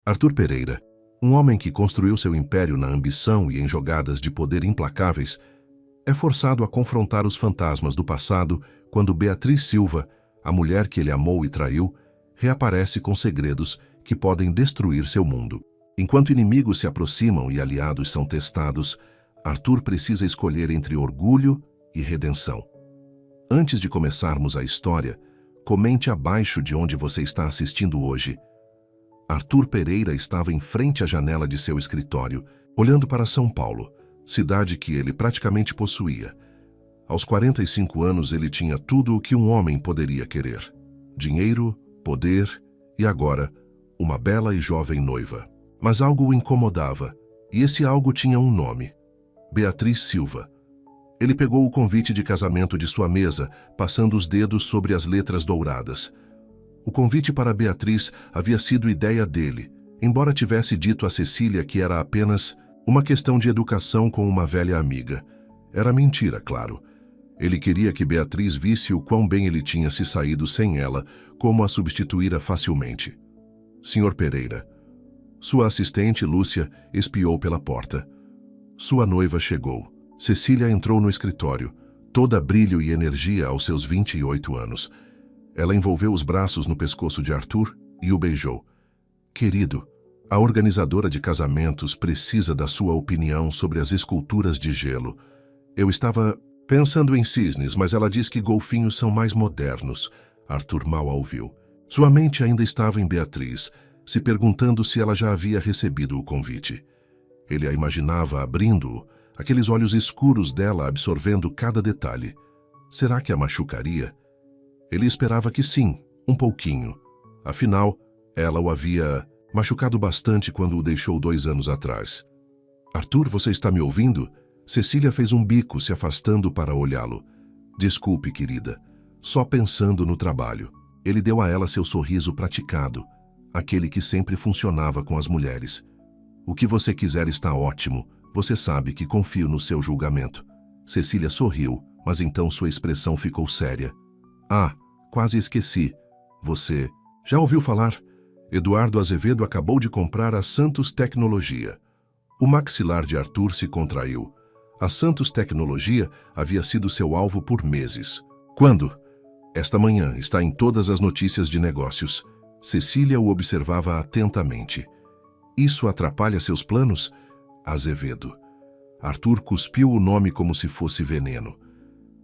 Arthur Pereira, um homem que construiu seu império na ambição e em jogadas de poder implacáveis, é forçado a confrontar os fantasmas do passado quando Beatriz Silva, a mulher que ele amou e traiu, reaparece com segredos que podem destruir seu mundo. Enquanto inimigos se aproximam e aliados são testados, Arthur precisa escolher entre orgulho e redenção. Antes de começarmos a história, comente abaixo de onde você está assistindo hoje. Arthur Pereira estava em frente à janela de seu escritório, olhando para São Paulo, cidade que ele praticamente possuía. Aos 45 anos ele tinha tudo o que um homem poderia querer: dinheiro, poder e agora, uma bela e jovem noiva. Mas algo o incomodava, e esse algo tinha um nome: Beatriz Silva. Ele pegou o convite de casamento de sua mesa, passando os dedos sobre as letras douradas. O convite para Beatriz havia sido ideia dele, embora tivesse dito a Cecília que era apenas uma questão de educação com uma velha amiga. Era mentira, claro. Ele queria que Beatriz visse o quão bem ele tinha se saído sem ela, como a substituíra facilmente. Sr. Pereira. Sua assistente, Lúcia, espiou pela porta. Sua noiva chegou. Cecília entrou no escritório, toda brilho e energia aos seus 28 anos. Ela envolveu os braços no pescoço de Arthur e o beijou. Querido, a organizadora de casamentos precisa da sua opinião sobre as esculturas de gelo. Eu estava pensando em cisnes, mas ela diz que golfinhos são mais modernos. Arthur mal a ouviu. Sua mente ainda estava em Beatriz, se perguntando se ela já havia recebido o convite. Ele a imaginava abrindo-o, aqueles olhos escuros dela absorvendo cada detalhe. Será que a machucaria? Ele esperava que sim, um pouquinho. Afinal, ela o havia machucado bastante quando o deixou 2 anos atrás. Arthur, você está me ouvindo? Cecília fez um bico, se afastando para olhá-lo. Desculpe, querida. Só pensando no trabalho. Ele deu a ela seu sorriso praticado, aquele que sempre funcionava com as mulheres. O que você quiser está ótimo. Você sabe que confio no seu julgamento. Cecília sorriu, mas então sua expressão ficou séria. Ah, quase esqueci. Você já ouviu falar? Eduardo Azevedo acabou de comprar a Santos Tecnologia. O maxilar de Arthur se contraiu. A Santos Tecnologia havia sido seu alvo por meses. Quando? Esta manhã, está em todas as notícias de negócios. Cecília o observava atentamente. Isso atrapalha seus planos? Azevedo. Arthur cuspiu o nome como se fosse veneno.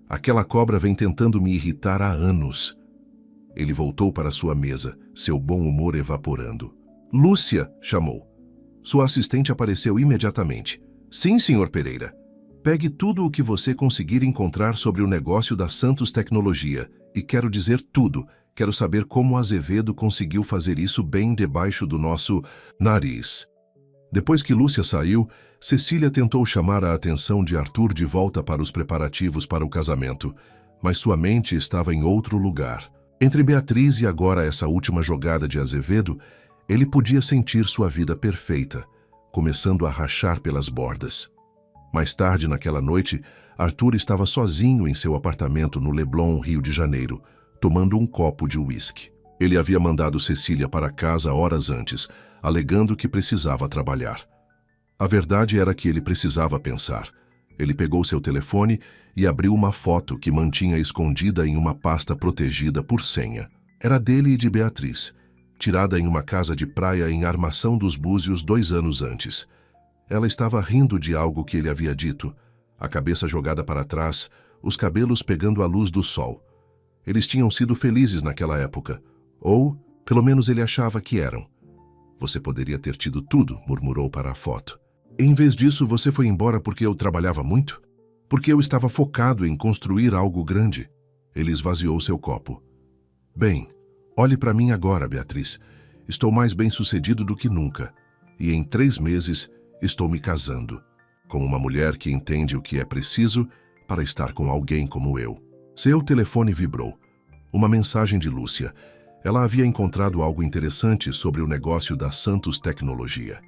Aquela cobra vem tentando me irritar há anos. Ele voltou para sua mesa, seu bom humor evaporando. Lúcia, chamou. Sua assistente apareceu imediatamente. Sim, Sr. Pereira. Pegue tudo o que você conseguir encontrar sobre o negócio da Santos Tecnologia. E quero dizer tudo. Quero saber como Azevedo conseguiu fazer isso bem debaixo do nosso nariz. Depois que Lúcia saiu, Cecília tentou chamar a atenção de Arthur de volta para os preparativos para o casamento, mas sua mente estava em outro lugar. Entre Beatriz e agora essa última jogada de Azevedo, ele podia sentir sua vida perfeita, começando a rachar pelas bordas. Mais tarde naquela noite, Arthur estava sozinho em seu apartamento no Leblon, Rio de Janeiro, tomando um copo de uísque. Ele havia mandado Cecília para casa horas antes, alegando que precisava trabalhar. A verdade era que ele precisava pensar. Ele pegou seu telefone e abriu uma foto que mantinha escondida em uma pasta protegida por senha. Era dele e de Beatriz, tirada em uma casa de praia em Armação dos Búzios 2 anos antes. Ela estava rindo de algo que ele havia dito, a cabeça jogada para trás, os cabelos pegando a luz do sol. Eles tinham sido felizes naquela época, ou, pelo menos ele achava que eram. Você poderia ter tido tudo, murmurou para a foto. Em vez disso, você foi embora porque eu trabalhava muito? Porque eu estava focado em construir algo grande. Ele esvaziou seu copo. Bem, olhe para mim agora, Beatriz. Estou mais bem-sucedido do que nunca. E em 3 meses, estou me casando. Com uma mulher que entende o que é preciso para estar com alguém como eu. Seu telefone vibrou. Uma mensagem de Lúcia. Ela havia encontrado algo interessante sobre o negócio da Santos Tecnologia.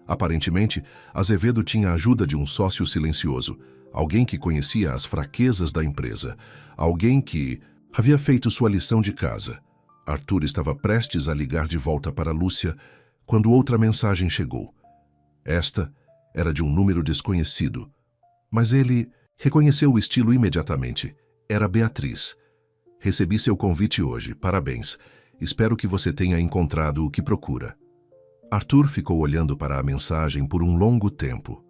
Aparentemente, Azevedo tinha a ajuda de um sócio silencioso, alguém que conhecia as fraquezas da empresa, alguém que havia feito sua lição de casa. Arthur estava prestes a ligar de volta para Lúcia, quando outra mensagem chegou. Esta era de um número desconhecido, mas ele reconheceu o estilo imediatamente. Era Beatriz. Recebi seu convite hoje. Parabéns. Espero que você tenha encontrado o que procura. Arthur ficou olhando para a mensagem por um longo tempo.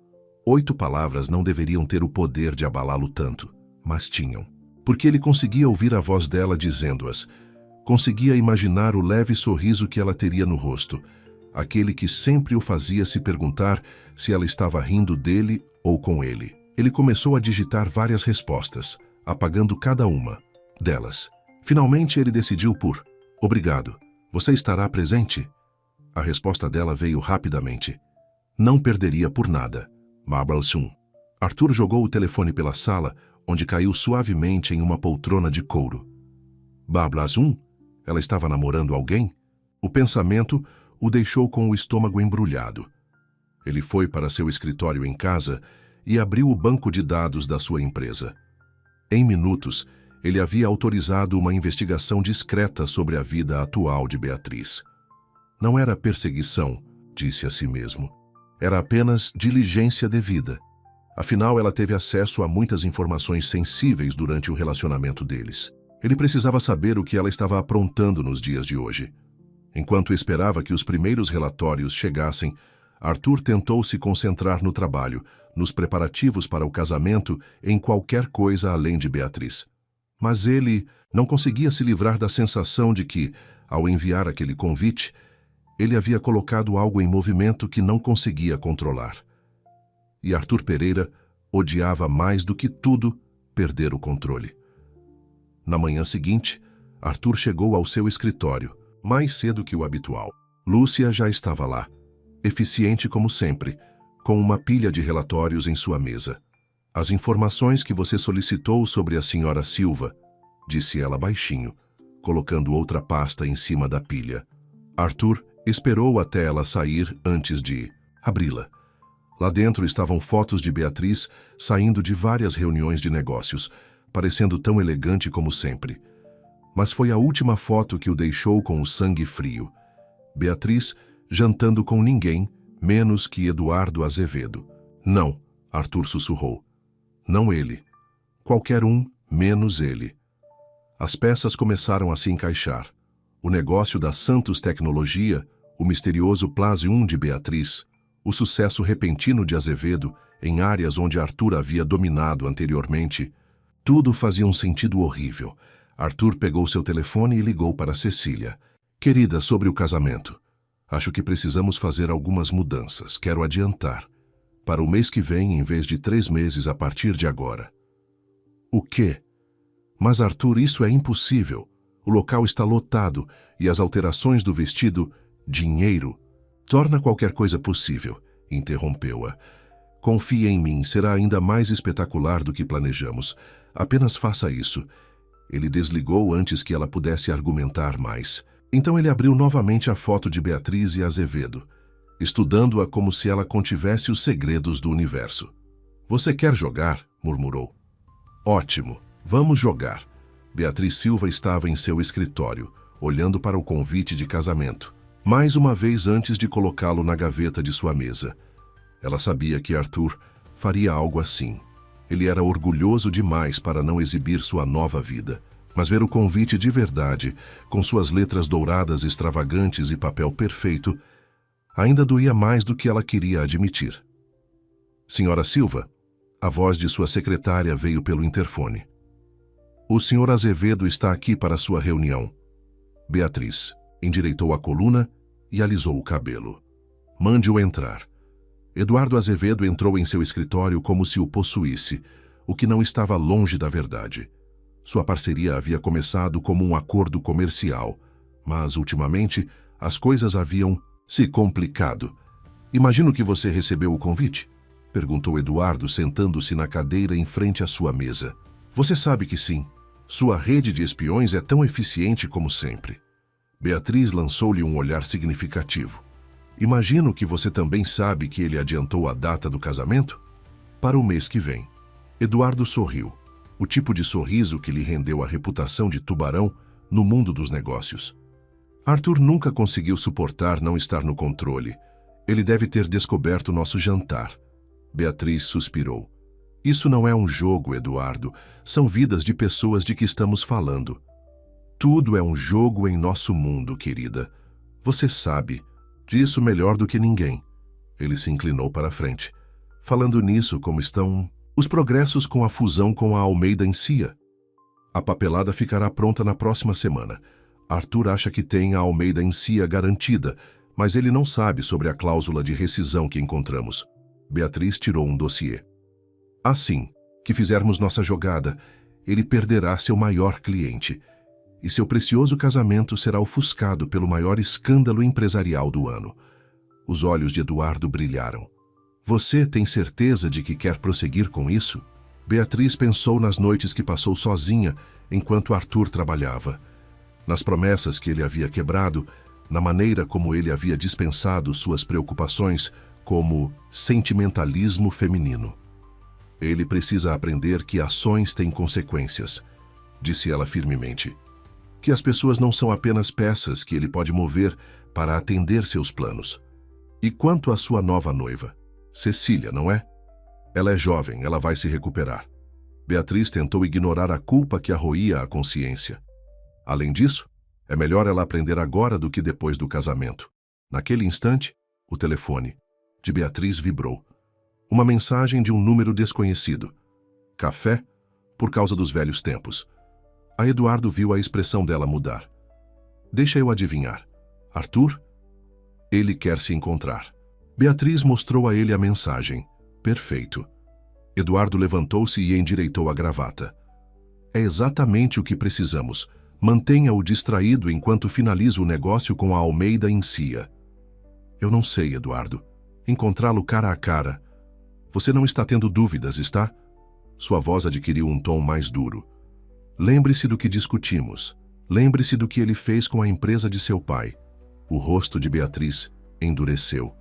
8 palavras não deveriam ter o poder de abalá-lo tanto, mas tinham. Porque ele conseguia ouvir a voz dela dizendo-as. Conseguia imaginar o leve sorriso que ela teria no rosto, aquele que sempre o fazia se perguntar se ela estava rindo dele ou com ele. Ele começou a digitar várias respostas, apagando cada uma delas. Finalmente ele decidiu por obrigado. Você estará presente? A resposta dela veio rapidamente. Não perderia por nada. Marbalsum. Arthur jogou o telefone pela sala, onde caiu suavemente em uma poltrona de couro. Bablazum? Ela estava namorando alguém? O pensamento o deixou com o estômago embrulhado. Ele foi para seu escritório em casa e abriu o banco de dados da sua empresa. Em minutos, ele havia autorizado uma investigação discreta sobre a vida atual de Beatriz. Não era perseguição, disse a si mesmo. Era apenas diligência devida. Afinal, ela teve acesso a muitas informações sensíveis durante o relacionamento deles. Ele precisava saber o que ela estava aprontando nos dias de hoje. Enquanto esperava que os primeiros relatórios chegassem, Arthur tentou se concentrar no trabalho, nos preparativos para o casamento, em qualquer coisa além de Beatriz. Mas ele não conseguia se livrar da sensação de que, ao enviar aquele convite, ele havia colocado algo em movimento que não conseguia controlar. E Arthur Pereira odiava mais do que tudo perder o controle. Na manhã seguinte, Arthur chegou ao seu escritório, mais cedo que o habitual. Lúcia já estava lá, eficiente como sempre, com uma pilha de relatórios em sua mesa. As informações que você solicitou sobre a senhora Silva, disse ela baixinho, colocando outra pasta em cima da pilha. Arthur esperou até ela sair antes de abri-la. Lá dentro estavam fotos de Beatriz saindo de várias reuniões de negócios, parecendo tão elegante como sempre. Mas foi a última foto que o deixou com o sangue frio. Beatriz jantando com ninguém, menos que Eduardo Azevedo. Não, Arthur sussurrou. Não ele. Qualquer um, menos ele. As peças começaram a se encaixar. O negócio da Santos Tecnologia, o misterioso Plasium de Beatriz, o sucesso repentino de Azevedo em áreas onde Arthur havia dominado anteriormente, tudo fazia um sentido horrível. Arthur pegou seu telefone e ligou para Cecília. Querida, sobre o casamento. Acho que precisamos fazer algumas mudanças. Quero adiantar. Para o mês que vem, em vez de 3 meses a partir de agora. O quê? Mas, Arthur, isso é impossível. O local está lotado e as alterações do vestido, dinheiro, torna qualquer coisa possível, interrompeu-a. Confie em mim, será ainda mais espetacular do que planejamos. Apenas faça isso. Ele desligou antes que ela pudesse argumentar mais. Então ele abriu novamente a foto de Beatriz e Azevedo, estudando-a como se ela contivesse os segredos do universo. Você quer jogar? Murmurou. Ótimo, vamos jogar. Beatriz Silva estava em seu escritório, olhando para o convite de casamento, mais uma vez antes de colocá-lo na gaveta de sua mesa. Ela sabia que Arthur faria algo assim. Ele era orgulhoso demais para não exibir sua nova vida. Mas ver o convite de verdade, com suas letras douradas extravagantes e papel perfeito, ainda doía mais do que ela queria admitir. Senhora Silva, a voz de sua secretária veio pelo interfone. O senhor Azevedo está aqui para sua reunião. Beatriz endireitou a coluna e alisou o cabelo. Mande-o entrar. Eduardo Azevedo entrou em seu escritório como se o possuísse, o que não estava longe da verdade. Sua parceria havia começado como um acordo comercial, mas, ultimamente, as coisas haviam se complicado. Imagino que você recebeu o convite? Perguntou Eduardo, sentando-se na cadeira em frente à sua mesa. Você sabe que sim. Sua rede de espiões é tão eficiente como sempre. Beatriz lançou-lhe um olhar significativo. Imagino que você também sabe que ele adiantou a data do casamento? Para o mês que vem. Eduardo sorriu. O tipo de sorriso que lhe rendeu a reputação de tubarão no mundo dos negócios. Arthur nunca conseguiu suportar não estar no controle. Ele deve ter descoberto nosso jantar. Beatriz suspirou. Isso não é um jogo, Eduardo. São vidas de pessoas de que estamos falando. Tudo é um jogo em nosso mundo, querida. Você sabe disso melhor do que ninguém. Ele se inclinou para a frente. Falando nisso, como estão os progressos com a fusão com a Almeida Encia? A papelada ficará pronta na próxima semana. Arthur acha que tem a Almeida Encia garantida, mas ele não sabe sobre a cláusula de rescisão que encontramos. Beatriz tirou um dossiê. Assim que fizermos nossa jogada, ele perderá seu maior cliente, e seu precioso casamento será ofuscado pelo maior escândalo empresarial do ano. Os olhos de Eduardo brilharam. Você tem certeza de que quer prosseguir com isso? Beatriz pensou nas noites que passou sozinha enquanto Arthur trabalhava, nas promessas que ele havia quebrado, na maneira como ele havia dispensado suas preocupações como sentimentalismo feminino. Ele precisa aprender que ações têm consequências, disse ela firmemente. Que as pessoas não são apenas peças que ele pode mover para atender seus planos. E quanto à sua nova noiva? Cecília, não é? Ela é jovem, ela vai se recuperar. Beatriz tentou ignorar a culpa que a roía a consciência. Além disso, é melhor ela aprender agora do que depois do casamento. Naquele instante, o telefone de Beatriz vibrou. Uma mensagem de um número desconhecido. Café? Por causa dos velhos tempos. A Eduardo viu a expressão dela mudar. Deixa eu adivinhar. Arthur? Ele quer se encontrar. Beatriz mostrou a ele a mensagem. Perfeito. Eduardo levantou-se e endireitou a gravata. É exatamente o que precisamos. Mantenha-o distraído enquanto finalizo o negócio com a Almeida Encia. Eu não sei, Eduardo. Encontrá-lo cara a cara. Você não está tendo dúvidas, está? Sua voz adquiriu um tom mais duro. Lembre-se do que discutimos. Lembre-se do que ele fez com a empresa de seu pai. O rosto de Beatriz endureceu.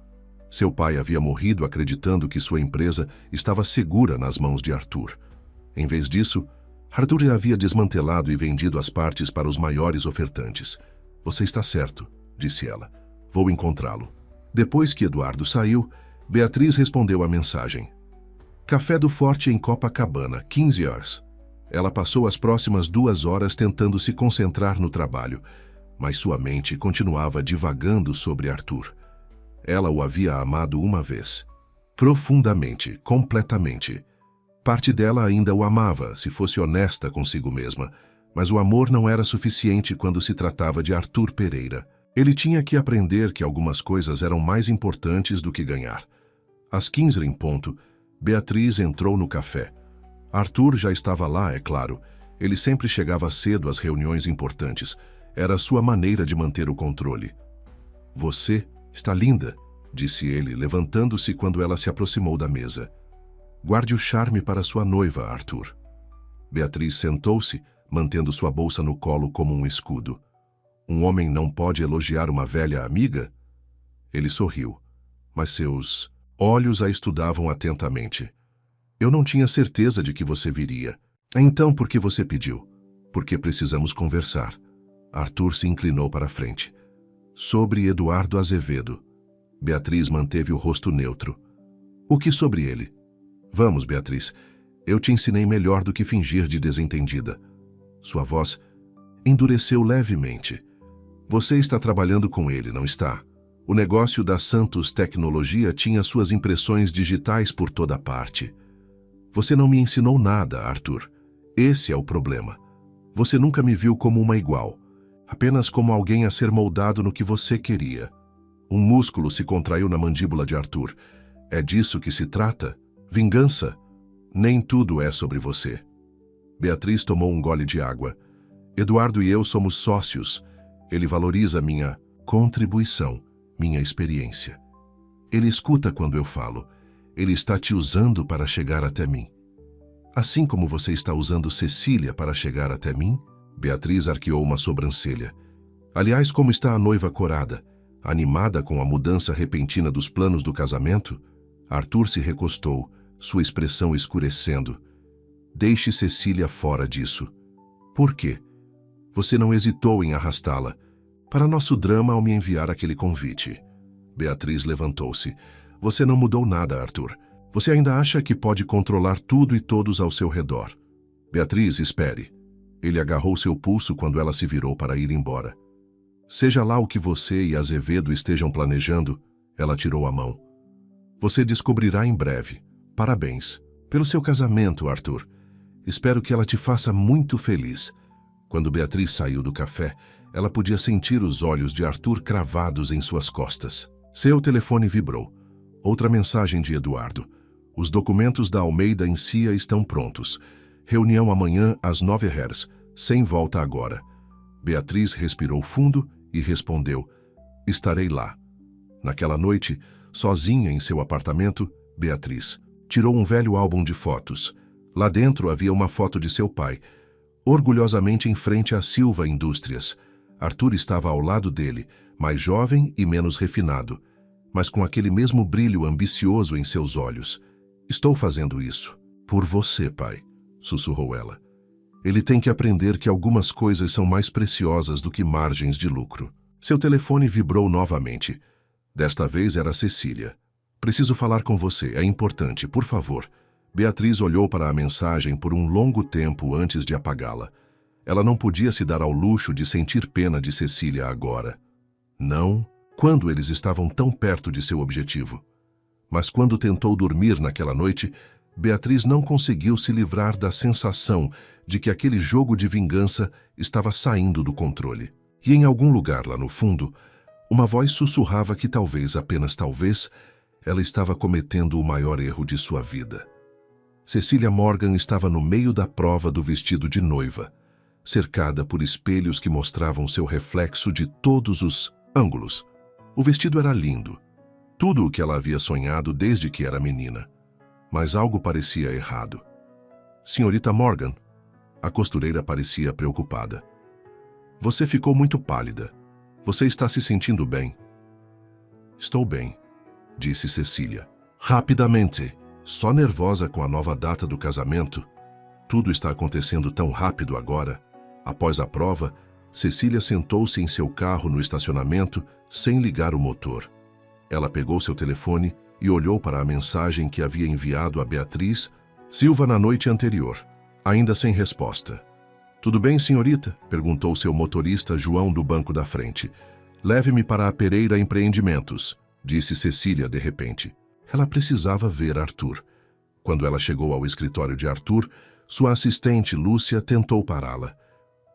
Seu pai havia morrido acreditando que sua empresa estava segura nas mãos de Arthur. Em vez disso, Arthur havia desmantelado e vendido as partes para os maiores ofertantes. Você está certo, disse ela. Vou encontrá-lo. Depois que Eduardo saiu, Beatriz respondeu à mensagem. Café do Forte em Copacabana, 15 horas. Ela passou as próximas 2 horas tentando se concentrar no trabalho, mas sua mente continuava divagando sobre Arthur. Ela o havia amado uma vez. Profundamente, completamente. Parte dela ainda o amava, se fosse honesta consigo mesma, mas o amor não era suficiente quando se tratava de Arthur Pereira. Ele tinha que aprender que algumas coisas eram mais importantes do que ganhar. Às 15 em ponto, Beatriz entrou no café. Arthur já estava lá, é claro. Ele sempre chegava cedo às reuniões importantes. Era sua maneira de manter o controle. Você está linda, disse ele, levantando-se quando ela se aproximou da mesa. Guarde o charme para sua noiva, Arthur. Beatriz sentou-se, mantendo sua bolsa no colo como um escudo. Um homem não pode elogiar uma velha amiga? Ele sorriu, mas seus olhos a estudavam atentamente. Eu não tinha certeza de que você viria. Então, por que você pediu? Porque precisamos conversar. Arthur se inclinou para a frente. Sobre Eduardo Azevedo. Beatriz manteve o rosto neutro. O que sobre ele? Vamos, Beatriz. Eu te ensinei melhor do que fingir de desentendida. Sua voz endureceu levemente. Você está trabalhando com ele, não está? O negócio da Santos Tecnologia tinha suas impressões digitais por toda parte. Você não me ensinou nada, Arthur. Esse é o problema. Você nunca me viu como uma igual, apenas como alguém a ser moldado no que você queria. Um músculo se contraiu na mandíbula de Arthur. É disso que se trata? Vingança? Nem tudo é sobre você. Beatriz tomou um gole de água. Eduardo e eu somos sócios. Ele valoriza minha contribuição, minha experiência. Ele escuta quando eu falo. Ele está te usando para chegar até mim. Assim como você está usando Cecília para chegar até mim? Beatriz arqueou uma sobrancelha. Aliás, como está a noiva corada? Animada com a mudança repentina dos planos do casamento? Arthur se recostou, sua expressão escurecendo. Deixe Cecília fora disso. Por quê? Você não hesitou em arrastá-la. para nosso drama ao me enviar aquele convite. Beatriz levantou-se. Você não mudou nada, Arthur. Você ainda acha que pode controlar tudo e todos ao seu redor. Beatriz, espere. Ele agarrou seu pulso quando ela se virou para ir embora. Seja lá o que você e Azevedo estejam planejando, ela tirou a mão. Você descobrirá em breve. Parabéns. Pelo seu casamento, Arthur. Espero que ela te faça muito feliz. Quando Beatriz saiu do café, ela podia sentir os olhos de Arthur cravados em suas costas. Seu telefone vibrou. Outra mensagem de Eduardo. Os documentos da Almeida em CIA estão prontos. Reunião amanhã às 9h, sem volta agora. Beatriz respirou fundo e respondeu: estarei lá. Naquela noite, sozinha em seu apartamento, Beatriz tirou um velho álbum de fotos. Lá dentro havia uma foto de seu pai, orgulhosamente em frente à Silva Indústrias. Arthur estava ao lado dele, mais jovem e menos refinado, mas com aquele mesmo brilho ambicioso em seus olhos. Estou fazendo isso por você, pai, sussurrou ela. Ele tem que aprender que algumas coisas são mais preciosas do que margens de lucro. Seu telefone vibrou novamente. Desta vez era Cecília. Preciso falar com você, é importante, por favor. Beatriz olhou para a mensagem por um longo tempo antes de apagá-la. Ela não podia se dar ao luxo de sentir pena de Cecília agora. Não, quando eles estavam tão perto de seu objetivo. Mas quando tentou dormir naquela noite, Beatriz não conseguiu se livrar da sensação de que aquele jogo de vingança estava saindo do controle. E em algum lugar lá no fundo, uma voz sussurrava que talvez, apenas talvez, ela estava cometendo o maior erro de sua vida. Cecília Morgan estava no meio da prova do vestido de noiva, cercada por espelhos que mostravam seu reflexo de todos os ângulos. O vestido era lindo, tudo o que ela havia sonhado desde que era menina. Mas algo parecia errado. Senhorita Morgan, a costureira parecia preocupada. Você ficou muito pálida. Você está se sentindo bem? Estou bem, disse Cecília. Rapidamente, só nervosa com a nova data do casamento. Tudo está acontecendo tão rápido agora. Após a prova, Cecília sentou-se em seu carro no estacionamento sem ligar o motor. Ela pegou seu telefone e olhou para a mensagem que havia enviado a Beatriz Silva na noite anterior, ainda sem resposta. Tudo bem, senhorita? Perguntou seu motorista João do banco da frente. Leve-me para a Pereira Empreendimentos, disse Cecília de repente. Ela precisava ver Arthur. Quando ela chegou ao escritório de Arthur, sua assistente Lúcia tentou pará-la.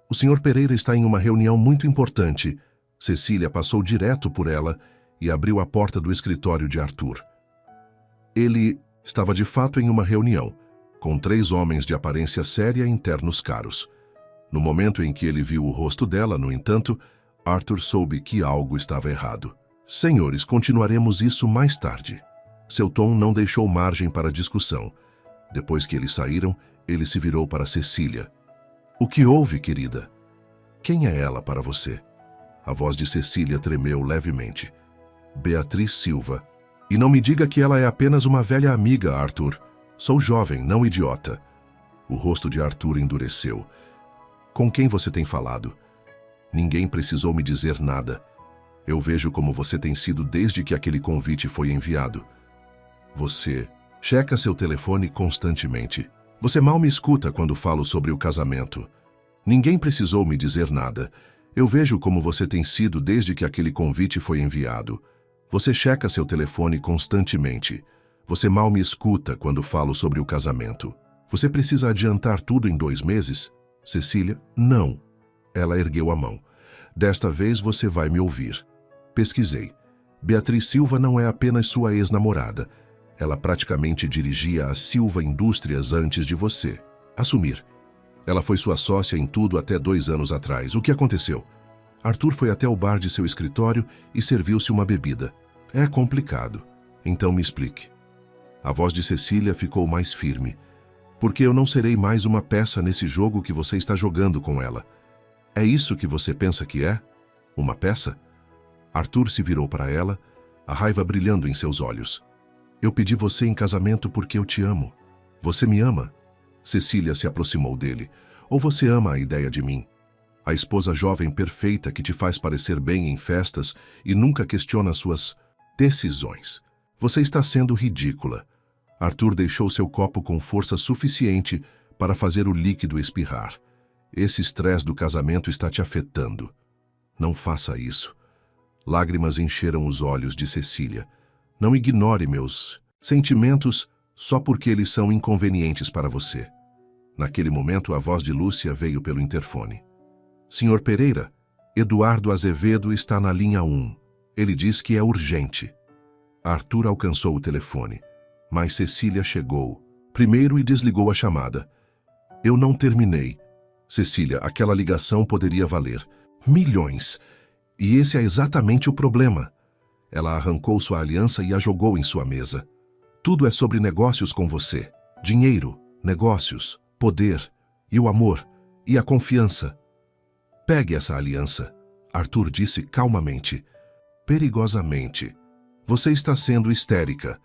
O senhor Pereira está em uma reunião muito importante. Cecília passou direto por ela e abriu a porta do escritório de Arthur. Ele estava de fato em uma reunião, com 3 homens de aparência séria e ternos caros. No momento em que ele viu o rosto dela, no entanto, Arthur soube que algo estava errado. Senhores, continuaremos isso mais tarde. Seu tom não deixou margem para discussão. Depois que eles saíram, ele se virou para Cecília. O que houve, querida? Quem é ela para você? A voz de Cecília tremeu levemente. Beatriz Silva. E não me diga que ela é apenas uma velha amiga, Arthur. Sou jovem, não idiota. O rosto de Arthur endureceu. Com quem você tem falado? Ninguém precisou me dizer nada. Eu vejo como você tem sido desde que aquele convite foi enviado. Você checa seu telefone constantemente. Você mal me escuta quando falo sobre o casamento. Ninguém precisou me dizer nada. Eu vejo como você tem sido desde que aquele convite foi enviado. Você checa seu telefone constantemente. Você mal me escuta quando falo sobre o casamento. Você precisa adiantar tudo em 2 meses? Cecília, não. Ela ergueu a mão. Desta vez você vai me ouvir. Pesquisei. Beatriz Silva não é apenas sua ex-namorada. Ela praticamente dirigia a Silva Indústrias antes de você assumir. Ela foi sua sócia em tudo até 2 anos atrás. O que aconteceu? Arthur foi até o bar de seu escritório e serviu-se uma bebida. É complicado. Então me explique. A voz de Cecília ficou mais firme. Porque eu não serei mais uma peça nesse jogo que você está jogando com ela. É isso que você pensa que é? Uma peça? Arthur se virou para ela, a raiva brilhando em seus olhos. Eu pedi você em casamento porque eu te amo. Você me ama? Cecília se aproximou dele. Ou você ama a ideia de mim? A esposa jovem perfeita que te faz parecer bem em festas e nunca questiona suas decisões. Você está sendo ridícula. Arthur deixou seu copo com força suficiente para fazer o líquido espirrar. Esse estresse do casamento está te afetando. Não faça isso. Lágrimas encheram os olhos de Cecília. Não ignore meus sentimentos só porque eles são inconvenientes para você. Naquele momento, a voz de Lúcia veio pelo interfone. Senhor Pereira, Eduardo Azevedo está na linha 1. Ele diz que é urgente. Arthur alcançou o telefone, mas Cecília chegou primeiro e desligou a chamada. Eu não terminei. Cecília, aquela ligação poderia valer milhões. E esse é exatamente o problema. Ela arrancou sua aliança e a jogou em sua mesa. Tudo é sobre negócios com você. Dinheiro, negócios, poder, e o amor, e a confiança. Pegue essa aliança, Arthur disse calmamente. Perigosamente. Você está sendo histérica.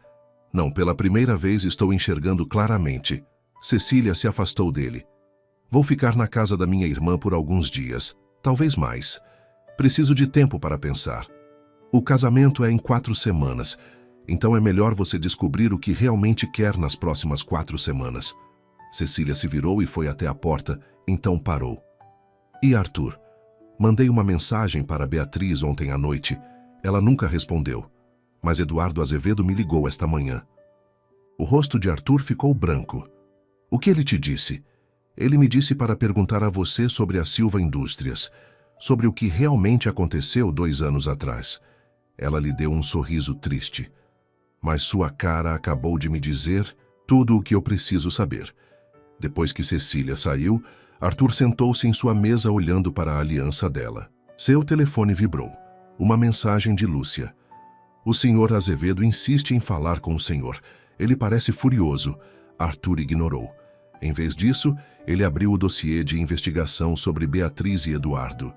Não, pela primeira vez estou enxergando claramente. Cecília se afastou dele. Vou ficar na casa da minha irmã por alguns dias, talvez mais. Preciso de tempo para pensar. O casamento é em 4 semanas, então é melhor você descobrir o que realmente quer nas próximas 4 semanas. Cecília se virou e foi até a porta, então parou. E Arthur? Mandei uma mensagem para Beatriz ontem à noite. Ela nunca respondeu, mas Eduardo Azevedo me ligou esta manhã. O rosto de Arthur ficou branco. O que ele te disse? Ele me disse para perguntar a você sobre a Silva Indústrias, sobre o que realmente aconteceu 2 anos atrás. Ela lhe deu um sorriso triste. Mas sua cara acabou de me dizer tudo o que eu preciso saber. Depois que Cecília saiu, Arthur sentou-se em sua mesa olhando para a aliança dela. Seu telefone vibrou. Uma mensagem de Lúcia. O senhor Azevedo insiste em falar com o senhor. Ele parece furioso. Arthur ignorou. Em vez disso, ele abriu o dossiê de investigação sobre Beatriz e Eduardo.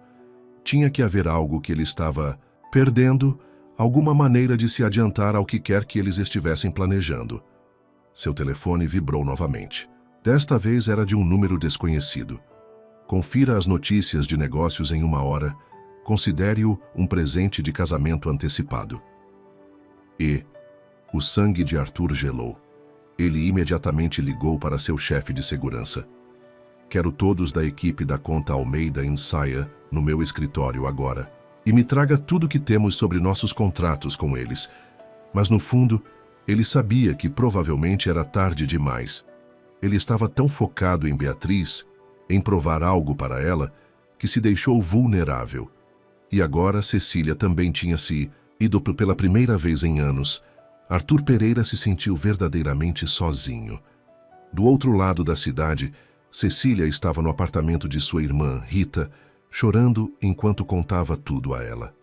Tinha que haver algo que ele estava perdendo, alguma maneira de se adiantar ao que quer que eles estivessem planejando. Seu telefone vibrou novamente. Desta vez era de um número desconhecido. Confira as notícias de negócios em 1 hora. Considere-o um presente de casamento antecipado. E o sangue de Arthur gelou. Ele imediatamente ligou para seu chefe de segurança. Quero todos da equipe da conta Almeida Saia no meu escritório agora. E me traga tudo que temos sobre nossos contratos com eles. Mas no fundo, ele sabia que provavelmente era tarde demais. Ele estava tão focado em Beatriz, em provar algo para ela, que se deixou vulnerável. E agora Cecília também tinha se ido pela primeira vez em anos. Arthur Pereira se sentiu verdadeiramente sozinho. Do outro lado da cidade, Cecília estava no apartamento de sua irmã, Rita, chorando enquanto contava tudo a ela.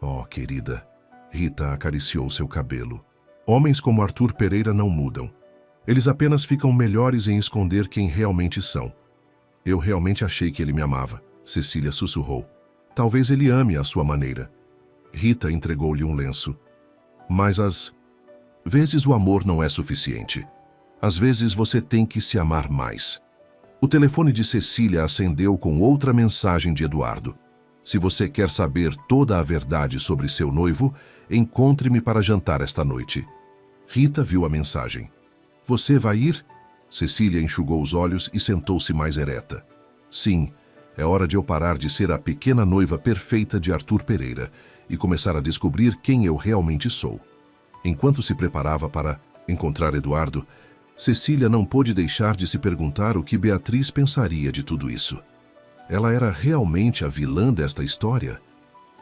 Oh, querida, Rita acariciou seu cabelo. Homens como Arthur Pereira não mudam. Eles apenas ficam melhores em esconder quem realmente são. Eu realmente achei que ele me amava, Cecília sussurrou. Talvez ele ame à sua maneira. Rita entregou-lhe um lenço. Mas às vezes o amor não é suficiente. Às vezes você tem que se amar mais. O telefone de Cecília acendeu com outra mensagem de Eduardo. Se você quer saber toda a verdade sobre seu noivo, encontre-me para jantar esta noite. Rita viu a mensagem. Você vai ir? Cecília enxugou os olhos e sentou-se mais ereta. Sim, é hora de eu parar de ser a pequena noiva perfeita de Arthur Pereira e começar a descobrir quem eu realmente sou. Enquanto se preparava para encontrar Eduardo, Cecília não pôde deixar de se perguntar o que Beatriz pensaria de tudo isso. Ela era realmente a vilã desta história?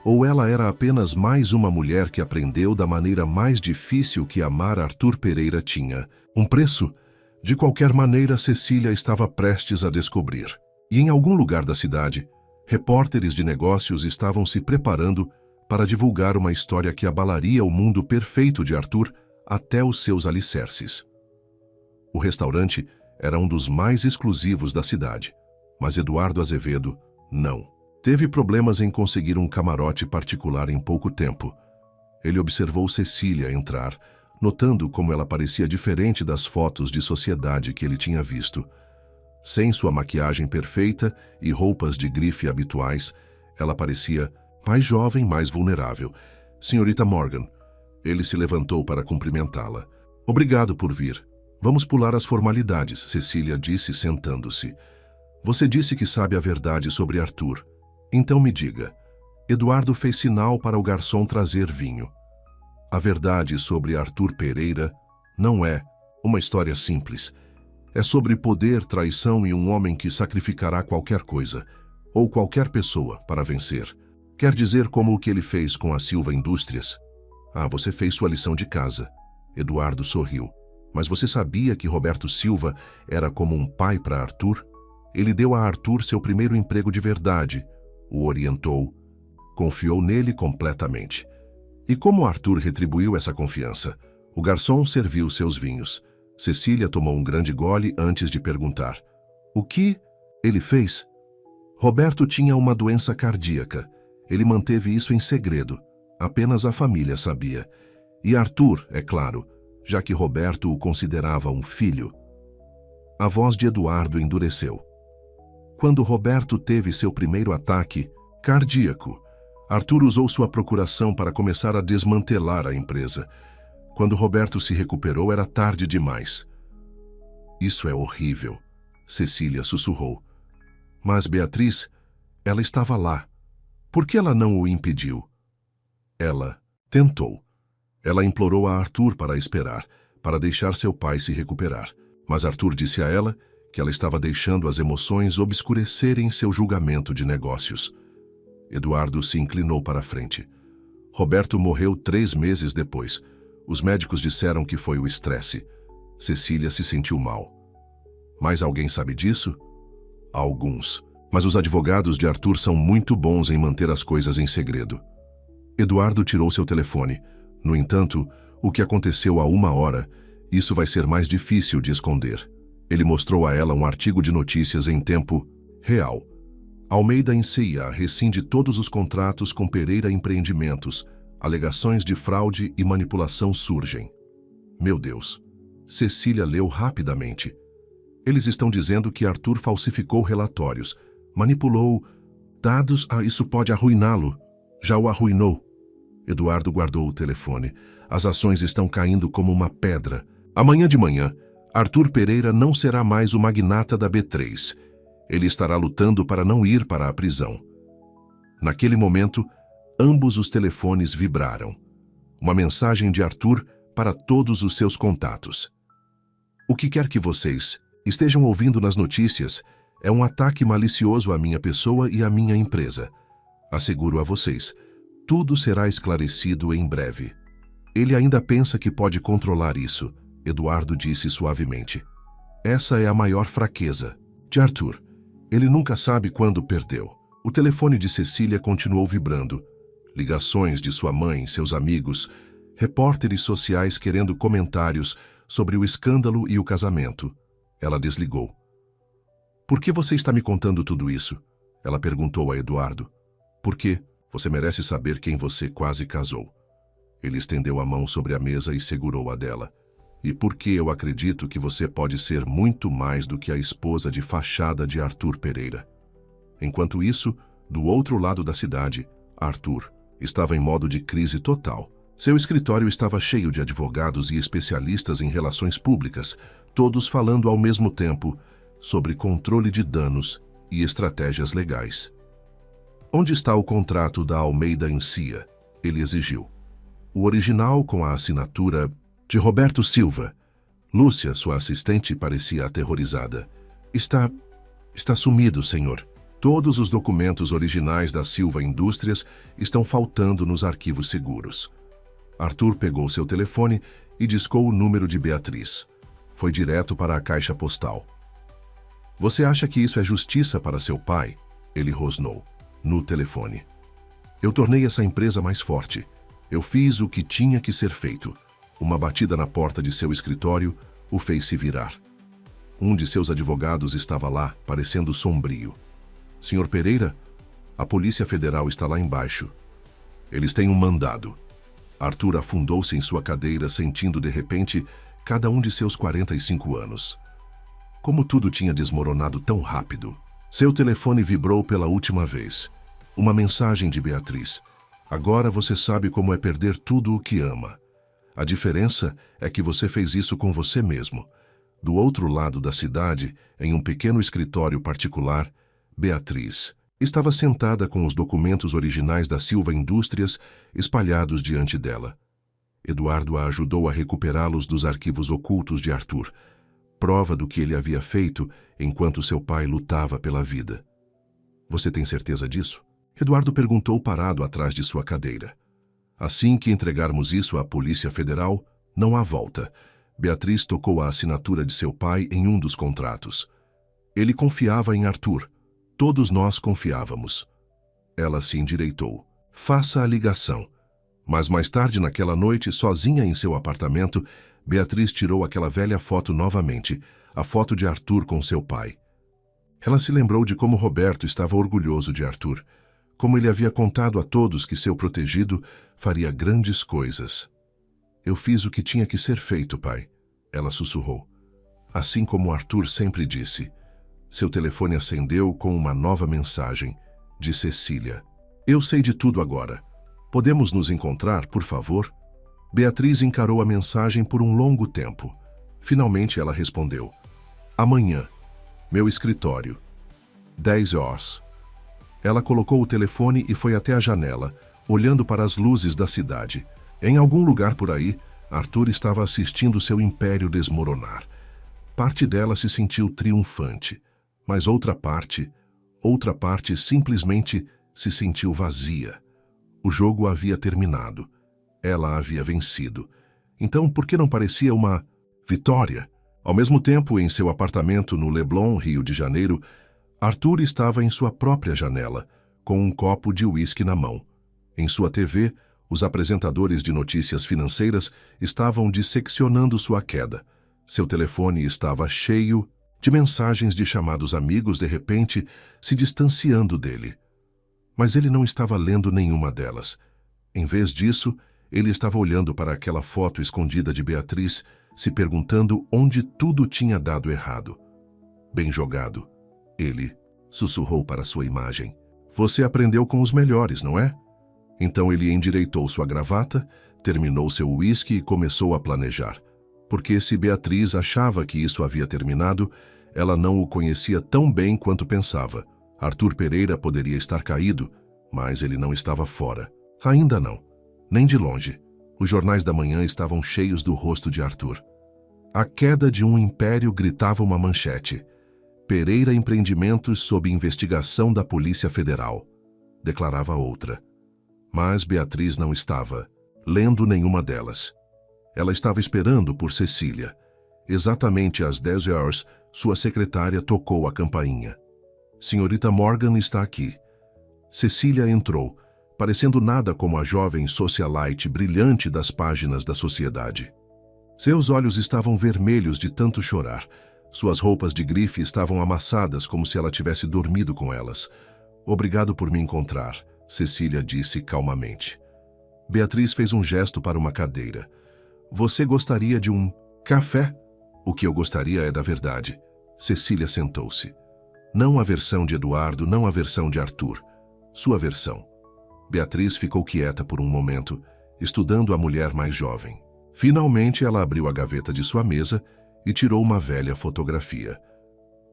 Ou ela era apenas mais uma mulher que aprendeu da maneira mais difícil que amar Arthur Pereira tinha? Um preço? De qualquer maneira, Cecília estava prestes a descobrir. E em algum lugar da cidade, repórteres de negócios estavam se preparando para divulgar uma história que abalaria o mundo perfeito de Arthur até os seus alicerces. O restaurante era um dos mais exclusivos da cidade, mas Eduardo Azevedo não. Teve problemas em conseguir um camarote particular em pouco tempo. Ele observou Cecília entrar, notando como ela parecia diferente das fotos de sociedade que ele tinha visto. Sem sua maquiagem perfeita e roupas de grife habituais, ela parecia mais jovem, mais vulnerável. Senhorita Morgan. Ele se levantou para cumprimentá-la. Obrigado por vir. Vamos pular as formalidades, Cecília disse sentando-se. Você disse que sabe a verdade sobre Arthur. Então me diga. Eduardo fez sinal para o garçom trazer vinho. A verdade sobre Arthur Pereira não é uma história simples. É sobre poder, traição e um homem que sacrificará qualquer coisa, ou qualquer pessoa, para vencer. Quer dizer como o que ele fez com a Silva Indústrias? Ah, você fez sua lição de casa. Eduardo sorriu. Mas você sabia que Roberto Silva era como um pai para Arthur? Ele deu a Arthur seu primeiro emprego de verdade, o orientou, confiou nele completamente. E como Arthur retribuiu essa confiança? O garçom serviu seus vinhos. Cecília tomou um grande gole antes de perguntar. O que ele fez? Roberto tinha uma doença cardíaca. Ele manteve isso em segredo. Apenas a família sabia. E Arthur, é claro, já que Roberto o considerava um filho. A voz de Eduardo endureceu. Quando Roberto teve seu primeiro ataque cardíaco, Arthur usou sua procuração para começar a desmantelar a empresa. Quando Roberto se recuperou, era tarde demais. Isso é horrível, Cecília sussurrou. Mas Beatriz, ela estava lá. Por que ela não o impediu? Ela tentou. Ela implorou a Arthur para esperar, para deixar seu pai se recuperar. Mas Arthur disse a ela que ela estava deixando as emoções obscurecerem seu julgamento de negócios. Eduardo se inclinou para a frente. Roberto morreu 3 meses depois. Os médicos disseram que foi o estresse. Cecília se sentiu mal. Mais alguém sabe disso? Alguns. Mas os advogados de Arthur são muito bons em manter as coisas em segredo. Eduardo tirou seu telefone. No entanto, o que aconteceu há 1 hora, isso vai ser mais difícil de esconder. Ele mostrou a ela um artigo de notícias em tempo real. Almeida Encia rescinde todos os contratos com Pereira Empreendimentos. Alegações de fraude e manipulação surgem. Meu Deus. Cecília leu rapidamente. Eles estão dizendo que Arthur falsificou relatórios, manipulou dados. Isso pode arruiná-lo. Já o arruinou. Eduardo guardou o telefone. As ações estão caindo como uma pedra. Amanhã de manhã, Arthur Pereira não será mais o magnata da B3. Ele estará lutando para não ir para a prisão. Naquele momento, ambos os telefones vibraram. Uma mensagem de Arthur para todos os seus contatos. O que quer que vocês estejam ouvindo nas notícias é um ataque malicioso à minha pessoa e à minha empresa. Asseguro a vocês, tudo será esclarecido em breve. Ele ainda pensa que pode controlar isso, Eduardo disse suavemente. Essa é a maior fraqueza de Arthur. Ele nunca sabe quando perdeu. O telefone de Cecília continuou vibrando. Ligações de sua mãe, seus amigos, repórteres sociais querendo comentários sobre o escândalo e o casamento. Ela desligou. Por que você está me contando tudo isso? Ela perguntou a Eduardo. Porque você merece saber quem você quase casou. Ele estendeu a mão sobre a mesa e segurou a dela. E porque eu acredito que você pode ser muito mais do que a esposa de fachada de Arthur Pereira. Enquanto isso, do outro lado da cidade, Arthur estava em modo de crise total. Seu escritório estava cheio de advogados e especialistas em relações públicas, todos falando ao mesmo tempo sobre controle de danos e estratégias legais. Onde está o contrato da Almeida Encia? Ele exigiu. O original com a assinatura de Roberto Silva. Lúcia, sua assistente, parecia aterrorizada. Está sumido, senhor. Todos os documentos originais da Silva Indústrias estão faltando nos arquivos seguros. Arthur pegou seu telefone e discou o número de Beatriz. Foi direto para a caixa postal. Você acha que isso é justiça para seu pai? Ele rosnou, no telefone. Eu tornei essa empresa mais forte. Eu fiz o que tinha que ser feito. Uma batida na porta de seu escritório o fez se virar. Um de seus advogados estava lá, parecendo sombrio. Senhor Pereira, a Polícia Federal está lá embaixo. Eles têm um mandado. Arthur afundou-se em sua cadeira, sentindo de repente cada um de seus 45 anos. Como tudo tinha desmoronado tão rápido. Seu telefone vibrou pela última vez. Uma mensagem de Beatriz. Agora você sabe como é perder tudo o que ama. A diferença é que você fez isso com você mesmo. Do outro lado da cidade, em um pequeno escritório particular, Beatriz estava sentada com os documentos originais da Silva Indústrias espalhados diante dela. Eduardo a ajudou a recuperá-los dos arquivos ocultos de Arthur, prova do que ele havia feito enquanto seu pai lutava pela vida. Você tem certeza disso? Eduardo perguntou parado atrás de sua cadeira. Assim que entregarmos isso à Polícia Federal, não há volta. Beatriz tocou a assinatura de seu pai em um dos contratos. Ele confiava em Arthur. Todos nós confiávamos. Ela se endireitou. Faça a ligação. Mas mais tarde naquela noite, sozinha em seu apartamento, Beatriz tirou aquela velha foto novamente, a foto de Arthur com seu pai. Ela se lembrou de como Roberto estava orgulhoso de Arthur, como ele havia contado a todos que seu protegido faria grandes coisas. Eu fiz o que tinha que ser feito, pai, ela sussurrou. Assim como Arthur sempre disse. Seu telefone acendeu com uma nova mensagem, de Cecília. Eu sei de tudo agora. Podemos nos encontrar, por favor? Beatriz encarou a mensagem por um longo tempo. Finalmente ela respondeu. Amanhã. Meu escritório. 10 horas. Ela colocou o telefone e foi até a janela, olhando para as luzes da cidade. Em algum lugar por aí, Arthur estava assistindo seu império desmoronar. Parte dela se sentiu triunfante, mas outra parte simplesmente se sentiu vazia. O jogo havia terminado. Ela havia vencido. Então, por que não parecia uma vitória? Ao mesmo tempo, em seu apartamento no Leblon, Rio de Janeiro, Arthur estava em sua própria janela, com um copo de uísque na mão. Em sua TV, os apresentadores de notícias financeiras estavam disseccionando sua queda. Seu telefone estava cheio de mensagens de chamados amigos, de repente, se distanciando dele. Mas ele não estava lendo nenhuma delas. Em vez disso, ele estava olhando para aquela foto escondida de Beatriz, se perguntando onde tudo tinha dado errado. Bem jogado. Ele sussurrou para sua imagem. Você aprendeu com os melhores, não é? Então ele endireitou sua gravata, terminou seu uísque e começou a planejar. Porque se Beatriz achava que isso havia terminado, ela não o conhecia tão bem quanto pensava. Arthur Pereira poderia estar caído, mas ele não estava fora. Ainda não. Nem de longe. Os jornais da manhã estavam cheios do rosto de Arthur. A queda de um império, gritava uma manchete. Pereira Empreendimentos sob investigação da Polícia Federal, declarava outra. Mas Beatriz não estava lendo nenhuma delas. Ela estava esperando por Cecília. Exatamente às 10 horas, sua secretária tocou a campainha. Senhorita Morgan está aqui. Cecília entrou, parecendo nada como a jovem socialite brilhante das páginas da sociedade. Seus olhos estavam vermelhos de tanto chorar. Suas roupas de grife estavam amassadas como se ela tivesse dormido com elas. Obrigado por me encontrar, Cecília disse calmamente. Beatriz fez um gesto para uma cadeira. Você gostaria de um café? O que eu gostaria é da verdade. Cecília sentou-se. Não a versão de Eduardo, não a versão de Arthur. Sua versão. Beatriz ficou quieta por um momento, estudando a mulher mais jovem. Finalmente ela abriu a gaveta de sua mesa e tirou uma velha fotografia.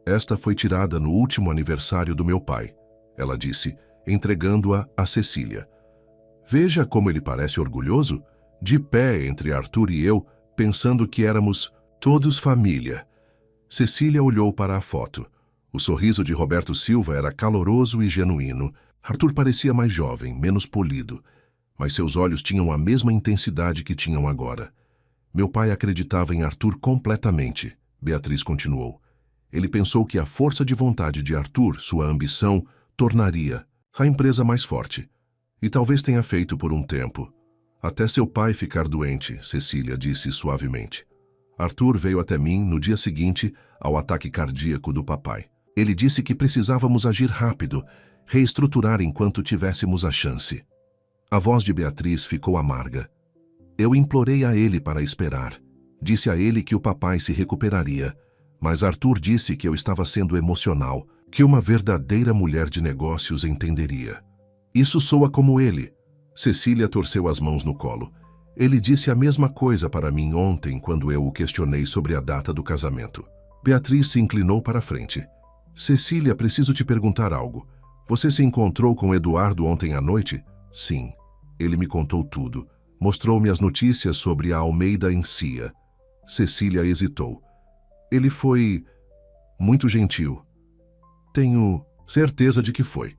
Esta foi tirada no último aniversário do meu pai, ela disse, entregando-a a Cecília. Veja como ele parece orgulhoso, de pé entre Arthur e eu, pensando que éramos todos família. Cecília olhou para a foto. O sorriso de Roberto Silva era caloroso e genuíno. Arthur parecia mais jovem, menos polido, mas seus olhos tinham a mesma intensidade que tinham agora. Meu pai acreditava em Arthur completamente, Beatriz continuou. Ele pensou que a força de vontade de Arthur, sua ambição, tornaria a empresa mais forte. E talvez tenha feito por um tempo. Até seu pai ficar doente, Cecília disse suavemente. Arthur veio até mim no dia seguinte ao ataque cardíaco do papai. Ele disse que precisávamos agir rápido, reestruturar enquanto tivéssemos a chance. A voz de Beatriz ficou amarga. Eu implorei a ele para esperar. Disse a ele que o papai se recuperaria, Mas Arthur disse que eu estava sendo emocional, que uma verdadeira mulher de negócios entenderia. Isso soa como ele. Cecília torceu as mãos no colo. Ele disse a mesma coisa para mim ontem quando eu o questionei sobre a data do casamento. Beatriz se inclinou para a frente. Cecília, preciso te perguntar algo. Você se encontrou com Eduardo ontem à noite? Sim. Ele me contou tudo. Mostrou-me as notícias sobre a Almeida Encia. Cecília hesitou. Ele foi muito gentil. Tenho certeza de que foi.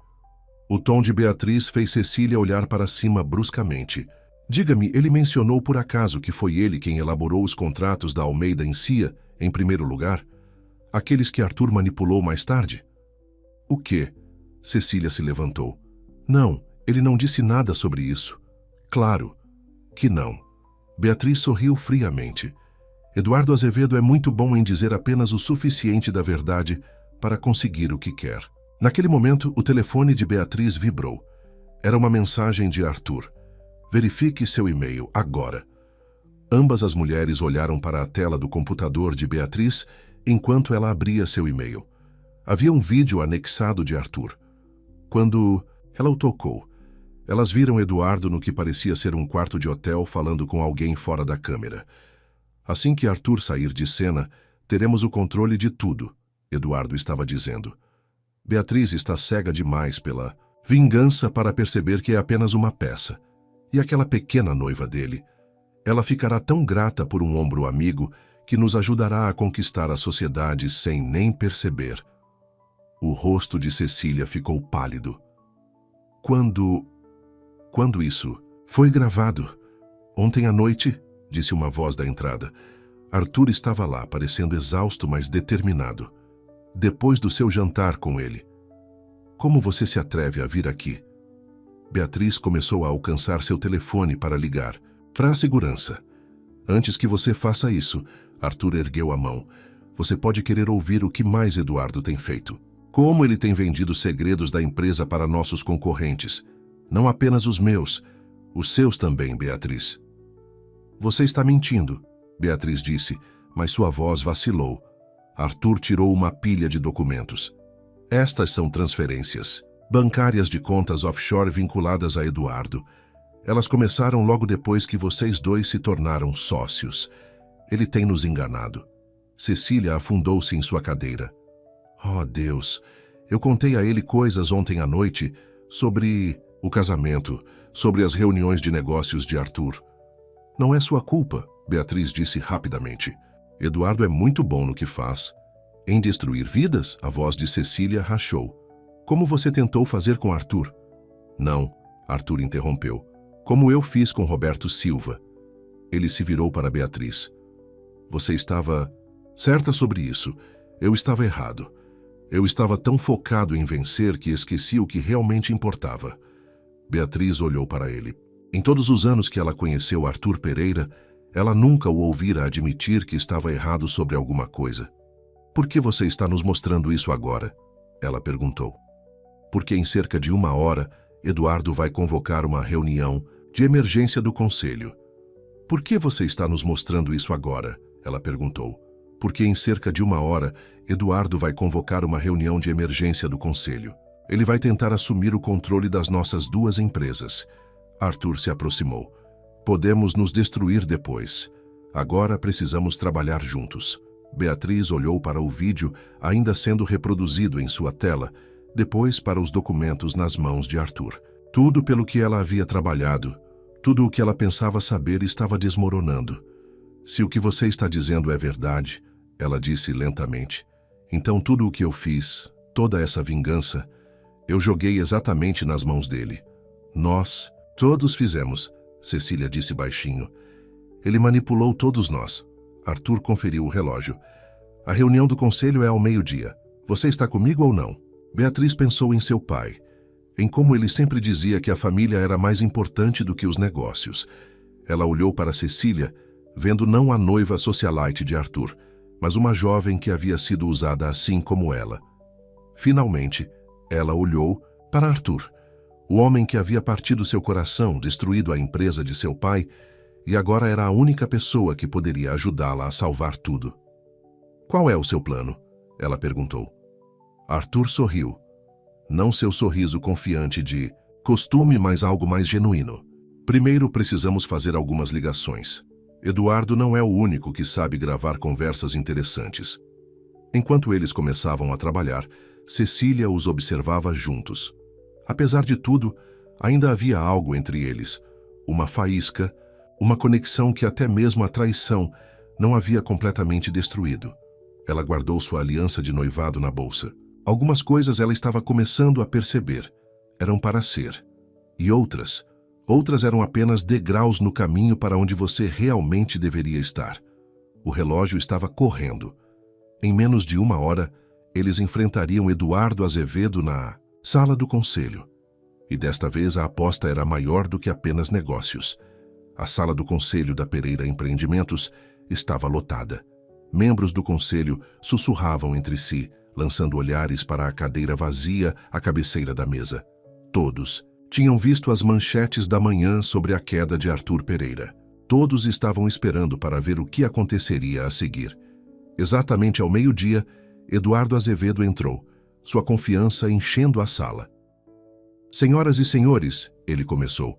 O tom de Beatriz fez Cecília olhar para cima bruscamente. Diga-me, ele mencionou por acaso que foi ele quem elaborou os contratos da Almeida Encia, em primeiro lugar? Aqueles que Arthur manipulou mais tarde? O quê? Cecília se levantou. Não, ele não disse nada sobre isso. Claro que não. Beatriz sorriu friamente. Eduardo Azevedo é muito bom em dizer apenas o suficiente da verdade para conseguir o que quer. Naquele momento, o telefone de Beatriz vibrou. Era uma mensagem de Arthur. Verifique seu e-mail agora. Ambas as mulheres olharam para a tela do computador de Beatriz enquanto ela abria seu e-mail. Havia um vídeo anexado de Arthur. Quando ela o tocou, elas viram Eduardo no que parecia ser um quarto de hotel falando com alguém fora da câmera. Assim que Arthur sair de cena, teremos o controle de tudo, Eduardo estava dizendo. Beatriz está cega demais pela vingança para perceber que é apenas uma peça. E aquela pequena noiva dele? Ela ficará tão grata por um ombro amigo que nos ajudará a conquistar a sociedade sem nem perceber. O rosto de Cecília ficou pálido. Quando isso foi gravado? Ontem à noite, disse uma voz da entrada. Arthur estava lá, parecendo exausto, mas determinado. Depois do seu jantar com ele. Como você se atreve a vir aqui? Beatriz começou a alcançar seu telefone para ligar. Para a segurança. Antes que você faça isso, Arthur ergueu a mão. Você pode querer ouvir o que mais Eduardo tem feito. Como ele tem vendido segredos da empresa para nossos concorrentes. Não apenas os meus, os seus também, Beatriz. Você está mentindo, Beatriz disse, mas sua voz vacilou. Arthur tirou uma pilha de documentos. Estas são transferências bancárias de contas offshore vinculadas a Eduardo. Elas começaram logo depois que vocês dois se tornaram sócios. Ele tem nos enganado. Cecília afundou-se em sua cadeira. Oh, Deus! Eu contei a ele coisas ontem à noite sobre o casamento, sobre as reuniões de negócios de Arthur. Não é sua culpa, Beatriz disse rapidamente. Eduardo é muito bom no que faz. Em destruir vidas, a voz de Cecília rachou. Como você tentou fazer com Arthur? Não, Arthur interrompeu. Como eu fiz com Roberto Silva. Ele se virou para Beatriz. Você estava certa sobre isso. Eu estava errado. Eu estava tão focado em vencer que esqueci o que realmente importava. Beatriz olhou para ele. Em todos os anos que ela conheceu Arthur Pereira, ela nunca o ouvira admitir que estava errado sobre alguma coisa. Por que você está nos mostrando isso agora? Ela perguntou. Porque em cerca de 1 hora, Eduardo vai convocar uma reunião de emergência do conselho. Por que você está nos mostrando isso agora? Ela perguntou. Porque em cerca de 1 hora, Eduardo vai convocar uma reunião de emergência do conselho. Ele vai tentar assumir o controle das nossas 2 empresas. Arthur se aproximou. Podemos nos destruir depois. Agora precisamos trabalhar juntos. Beatriz olhou para o vídeo ainda sendo reproduzido em sua tela, depois para os documentos nas mãos de Arthur. Tudo pelo que ela havia trabalhado, tudo o que ela pensava saber estava desmoronando. Se o que você está dizendo é verdade, ela disse lentamente, então tudo o que eu fiz, toda essa vingança, eu joguei exatamente nas mãos dele. Nós, todos fizemos, Cecília disse baixinho. Ele manipulou todos nós. Arthur conferiu o relógio. A reunião do conselho é ao 12h. Você está comigo ou não? Beatriz pensou em seu pai, em como ele sempre dizia que a família era mais importante do que os negócios. Ela olhou para Cecília, vendo não a noiva socialite de Arthur, mas uma jovem que havia sido usada assim como ela. Finalmente, ela olhou para Arthur, o homem que havia partido seu coração, destruído a empresa de seu pai, e agora era a única pessoa que poderia ajudá-la a salvar tudo. Qual é o seu plano? Ela perguntou. Arthur sorriu. Não seu sorriso confiante de costume, mas algo mais genuíno. Primeiro precisamos fazer algumas ligações. Eduardo não é o único que sabe gravar conversas interessantes. Enquanto eles começavam a trabalhar, Cecília os observava juntos. Apesar de tudo, ainda havia algo entre eles. Uma faísca, uma conexão que até mesmo a traição não havia completamente destruído. Ela guardou sua aliança de noivado na bolsa. Algumas coisas ela estava começando a perceber. Eram para ser. E outras eram apenas degraus no caminho para onde você realmente deveria estar. O relógio estava correndo. Em menos de 1 hora, eles enfrentariam Eduardo Azevedo na sala do conselho. E desta vez a aposta era maior do que apenas negócios. A sala do conselho da Pereira Empreendimentos estava lotada. Membros do conselho sussurravam entre si, lançando olhares para a cadeira vazia à cabeceira da mesa. Todos tinham visto as manchetes da manhã sobre a queda de Arthur Pereira. Todos estavam esperando para ver o que aconteceria a seguir. Exatamente ao meio-dia, Eduardo Azevedo entrou, sua confiança enchendo a sala. Senhoras e senhores, ele começou,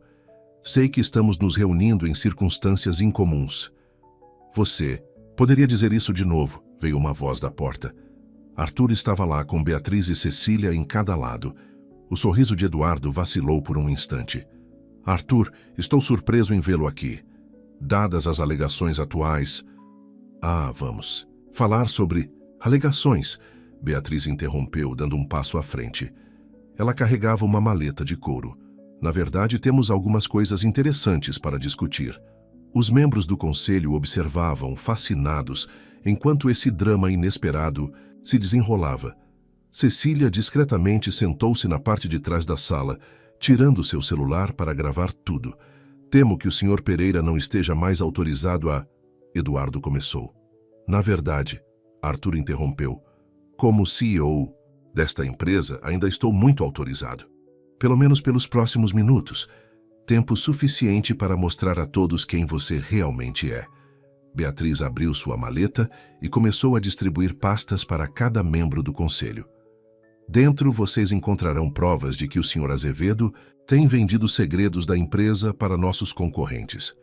sei que estamos nos reunindo em circunstâncias incomuns. Você poderia dizer isso de novo, veio uma voz da porta. Arthur estava lá com Beatriz e Cecília em cada lado. O sorriso de Eduardo vacilou por um instante. Arthur, estou surpreso em vê-lo aqui. Dadas as alegações atuais... vamos falar sobre alegações, Beatriz interrompeu, dando um passo à frente. Ela carregava uma maleta de couro. Na verdade, temos algumas coisas interessantes para discutir. Os membros do conselho observavam, fascinados, enquanto esse drama inesperado se desenrolava. Cecília discretamente sentou-se na parte de trás da sala, tirando seu celular para gravar tudo. Temo que o Sr. Pereira não esteja mais autorizado a... Eduardo começou. Na verdade, Arthur interrompeu. Como CEO desta empresa, ainda estou muito autorizado. Pelo menos pelos próximos minutos. Tempo suficiente para mostrar a todos quem você realmente é. Beatriz abriu sua maleta e começou a distribuir pastas para cada membro do conselho. Dentro vocês encontrarão provas de que o Sr. Azevedo tem vendido segredos da empresa para nossos concorrentes.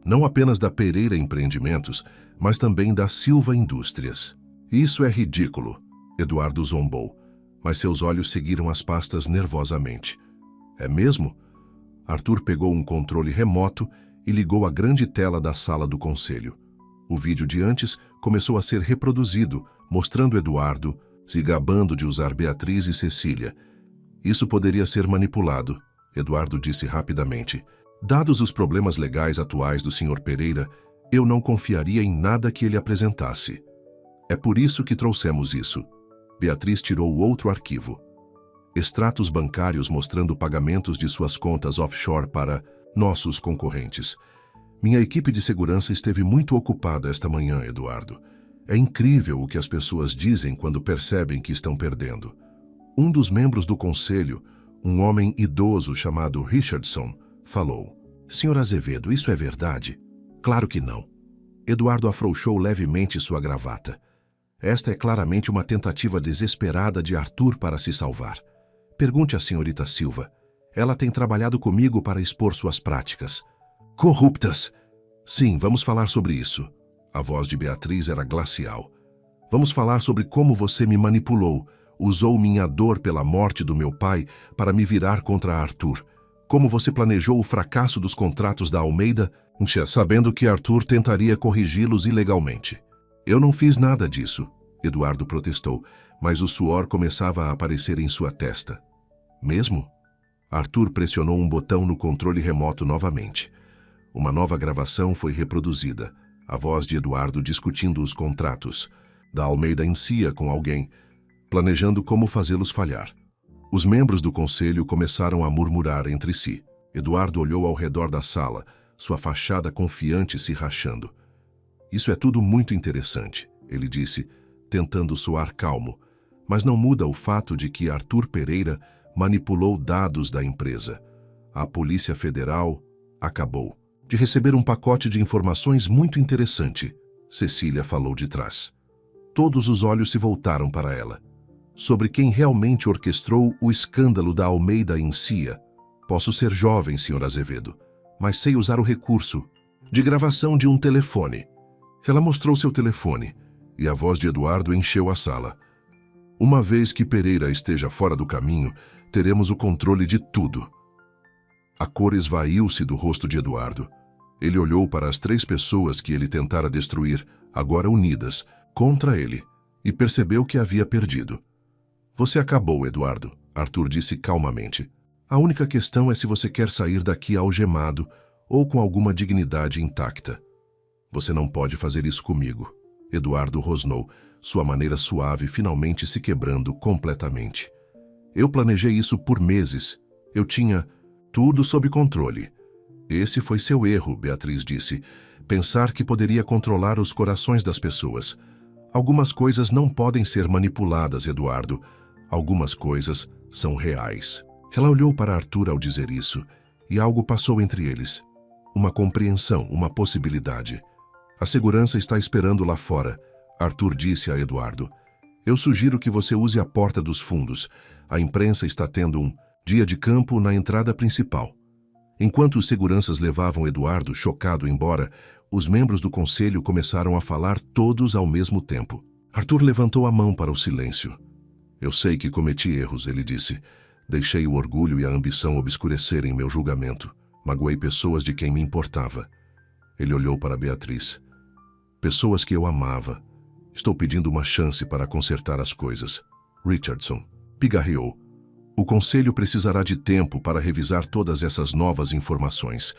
Não apenas da Pereira Empreendimentos, mas também da Silva Indústrias. Isso é ridículo, Eduardo zombou, mas seus olhos seguiram as pastas nervosamente. É mesmo? Arthur pegou um controle remoto e ligou a grande tela da sala do conselho. O vídeo de antes começou a ser reproduzido, mostrando Eduardo se gabando de usar Beatriz e Cecília. Isso poderia ser manipulado, Eduardo disse rapidamente. Dados os problemas legais atuais do Sr. Pereira, eu não confiaria em nada que ele apresentasse. É por isso que trouxemos isso. Beatriz tirou outro arquivo. Extratos bancários mostrando pagamentos de suas contas offshore para nossos concorrentes. Minha equipe de segurança esteve muito ocupada esta manhã, Eduardo. É incrível o que as pessoas dizem quando percebem que estão perdendo. Um dos membros do conselho, um homem idoso chamado Richardson, falou. Sr. Azevedo, isso é verdade? Claro que não. Eduardo afrouxou levemente sua gravata. Esta é claramente uma tentativa desesperada de Arthur para se salvar. Pergunte à senhorita Silva. Ela tem trabalhado comigo para expor suas práticas. Corruptas! Sim, vamos falar sobre isso. A voz de Beatriz era glacial. Vamos falar sobre como você me manipulou, usou minha dor pela morte do meu pai para me virar contra Arthur. Como você planejou o fracasso dos contratos da Almeida, sabendo que Arthur tentaria corrigi-los ilegalmente. Eu não fiz nada disso, Eduardo protestou, mas o suor começava a aparecer em sua testa. Mesmo? Arthur pressionou um botão no controle remoto novamente. Uma nova gravação foi reproduzida. A voz de Eduardo discutindo os contratos, da Almeida em si com alguém, planejando como fazê-los falhar. Os membros do conselho começaram a murmurar entre si. Eduardo olhou ao redor da sala, sua fachada confiante se rachando. Isso é tudo muito interessante, ele disse, tentando soar calmo, mas não muda o fato de que Arthur Pereira manipulou dados da empresa. A Polícia Federal acabou de receber um pacote de informações muito interessante, Cecília falou de trás. Todos os olhos se voltaram para ela. Sobre quem realmente orquestrou o escândalo da Almeida em Cia. Posso ser jovem, Sr. Azevedo, mas sei usar o recurso de gravação de um telefone. Ela mostrou seu telefone, e a voz de Eduardo encheu a sala. Uma vez que Pereira esteja fora do caminho, teremos o controle de tudo. A cor esvaiu-se do rosto de Eduardo. Ele olhou para as 3 pessoas que ele tentara destruir, agora unidas, contra ele, e percebeu que havia perdido. Você acabou, Eduardo, Arthur disse calmamente. A única questão é se você quer sair daqui algemado ou com alguma dignidade intacta. Você não pode fazer isso comigo. Eduardo rosnou, sua maneira suave finalmente se quebrando completamente. Eu planejei isso por meses. Eu tinha tudo sob controle. Esse foi seu erro, Beatriz disse. Pensar que poderia controlar os corações das pessoas. Algumas coisas não podem ser manipuladas, Eduardo. Algumas coisas são reais. Ela olhou para Arthur ao dizer isso, e algo passou entre eles. Uma compreensão, uma possibilidade. A segurança está esperando lá fora, Arthur disse a Eduardo. Eu sugiro que você use a porta dos fundos. A imprensa está tendo um dia de campo na entrada principal. Enquanto os seguranças levavam Eduardo, chocado, embora, os membros do conselho começaram a falar todos ao mesmo tempo. Arthur levantou a mão para o silêncio. Eu sei que cometi erros, ele disse. Deixei o orgulho e a ambição obscurecerem meu julgamento. Magoei pessoas de quem me importava. Ele olhou para Beatriz. Pessoas que eu amava. Estou pedindo uma chance para consertar as coisas. Richardson pigarreou. O conselho precisará de tempo para revisar todas essas novas informações.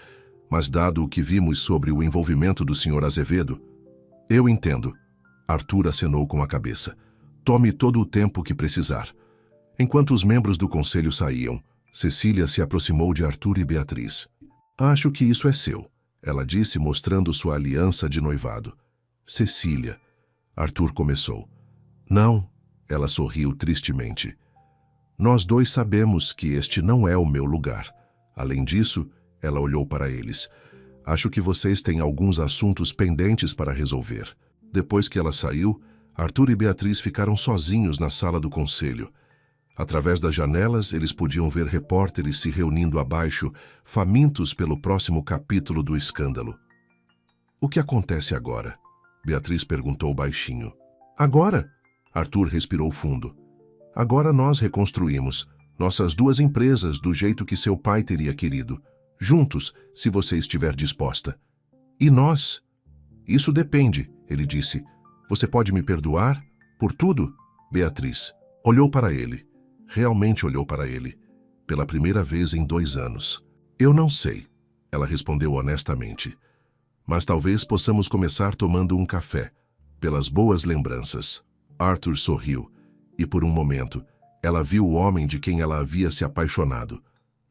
Mas dado o que vimos sobre o envolvimento do Sr. Azevedo... Eu entendo. Arthur acenou com a cabeça. Tome todo o tempo que precisar. Enquanto os membros do conselho saíam, Cecília se aproximou de Arthur e Beatriz. Acho que isso é seu, ela disse, mostrando sua aliança de noivado. Cecília. Arthur começou. Não, ela sorriu tristemente. Nós 2 sabemos que este não é o meu lugar. Além disso, ela olhou para eles. Acho que vocês têm alguns assuntos pendentes para resolver. Depois que ela saiu, Arthur e Beatriz ficaram sozinhos na sala do conselho. Através das janelas, eles podiam ver repórteres se reunindo abaixo, famintos pelo próximo capítulo do escândalo. O que acontece agora? Beatriz perguntou baixinho. Agora? Arthur respirou fundo. Agora nós reconstruímos nossas 2 empresas do jeito que seu pai teria querido. Juntos, se você estiver disposta. E nós? Isso depende, ele disse. Você pode me perdoar? Por tudo? Beatriz olhou para ele. Realmente olhou para ele. Pela primeira vez em 2 anos. Eu não sei, ela respondeu honestamente. Mas talvez possamos começar tomando um café. Pelas boas lembranças. Arthur sorriu. E por um momento, ela viu o homem de quem ela havia se apaixonado.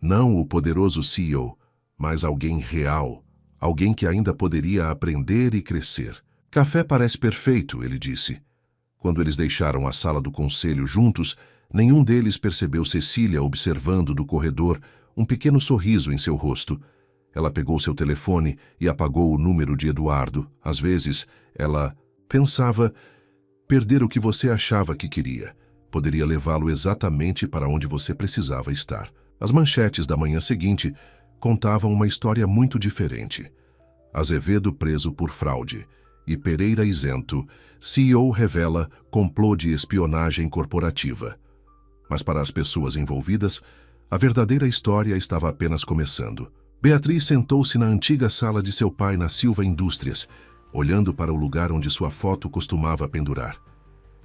Não o poderoso CEO, mas alguém real. Alguém que ainda poderia aprender e crescer. Café parece perfeito, ele disse. Quando eles deixaram a sala do conselho juntos, nenhum deles percebeu Cecília observando do corredor, um pequeno sorriso em seu rosto. Ela pegou seu telefone e apagou o número de Eduardo. Às vezes, ela pensava... Perder o que você achava que queria poderia levá-lo exatamente para onde você precisava estar. As manchetes da manhã seguinte contavam uma história muito diferente. Azevedo preso por fraude e Pereira isento. CEO revela complô de espionagem corporativa. Mas para as pessoas envolvidas, a verdadeira história estava apenas começando. Beatriz sentou-se na antiga sala de seu pai na Silva Indústrias, olhando para o lugar onde sua foto costumava pendurar.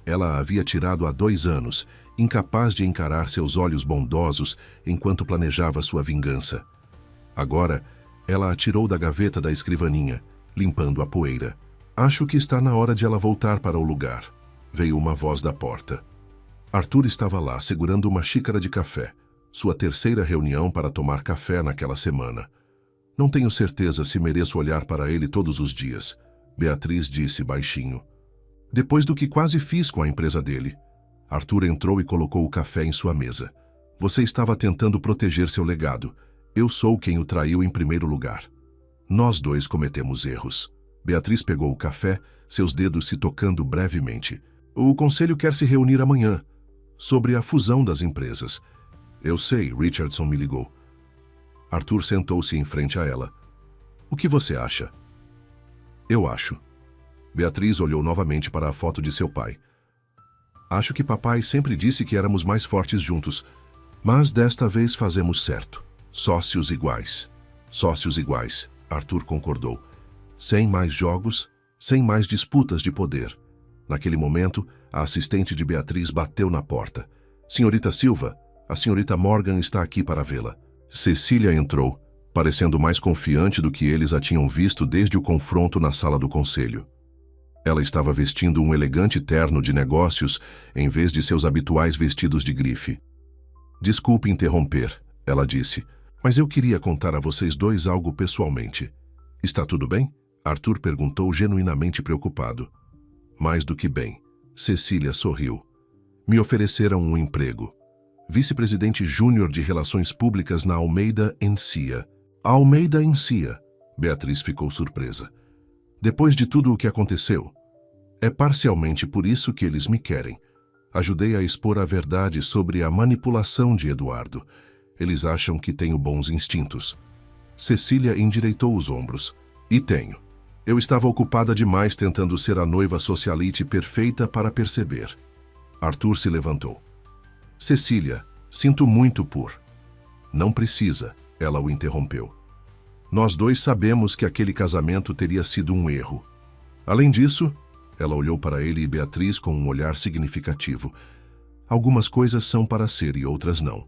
Ela a havia tirado há 2 anos, incapaz de encarar seus olhos bondosos enquanto planejava sua vingança. Agora, ela a tirou da gaveta da escrivaninha, limpando a poeira. Acho que está na hora de ela voltar para o lugar. Veio uma voz da porta. Arthur estava lá, segurando uma xícara de café, sua 3ª reunião para tomar café naquela semana. Não tenho certeza se mereço olhar para ele todos os dias. Beatriz disse baixinho. Depois do que quase fiz com a empresa dele. Arthur entrou e colocou o café em sua mesa. Você estava tentando proteger seu legado. Eu sou quem o traiu em primeiro lugar. Nós 2 cometemos erros. Beatriz pegou o café, seus dedos se tocando brevemente. O conselho quer se reunir amanhã, sobre a fusão das empresas. Eu sei, Richardson me ligou. Arthur sentou-se em frente a ela. O que você acha? Eu acho. Beatriz olhou novamente para a foto de seu pai. Acho que papai sempre disse que éramos mais fortes juntos, mas desta vez fazemos certo. Sócios iguais. Sócios iguais, Arthur concordou. Sem mais jogos, sem mais disputas de poder. Naquele momento, a assistente de Beatriz bateu na porta. Senhorita Silva, a senhorita Morgan está aqui para vê-la. Cecília entrou, parecendo mais confiante do que eles a tinham visto desde o confronto na sala do conselho. Ela estava vestindo um elegante terno de negócios em vez de seus habituais vestidos de grife. Desculpe interromper, ela disse, mas eu queria contar a vocês dois algo pessoalmente. Está tudo bem? Arthur perguntou genuinamente preocupado. Mais do que bem. Cecília sorriu. Me ofereceram um emprego. Vice-presidente júnior de Relações Públicas na Almeida Encia. Almeida Encia. Beatriz ficou surpresa. Depois de tudo o que aconteceu, é parcialmente por isso que eles me querem. Ajudei a expor a verdade sobre a manipulação de Eduardo. Eles acham que tenho bons instintos. Cecília endireitou os ombros. E tenho. Eu estava ocupada demais tentando ser a noiva socialite perfeita para perceber. Arthur se levantou. Cecília, sinto muito por... Não precisa, ela o interrompeu. Nós dois sabemos que aquele casamento teria sido um erro. Além disso, ela olhou para ele e Beatriz com um olhar significativo. Algumas coisas são para ser e outras não.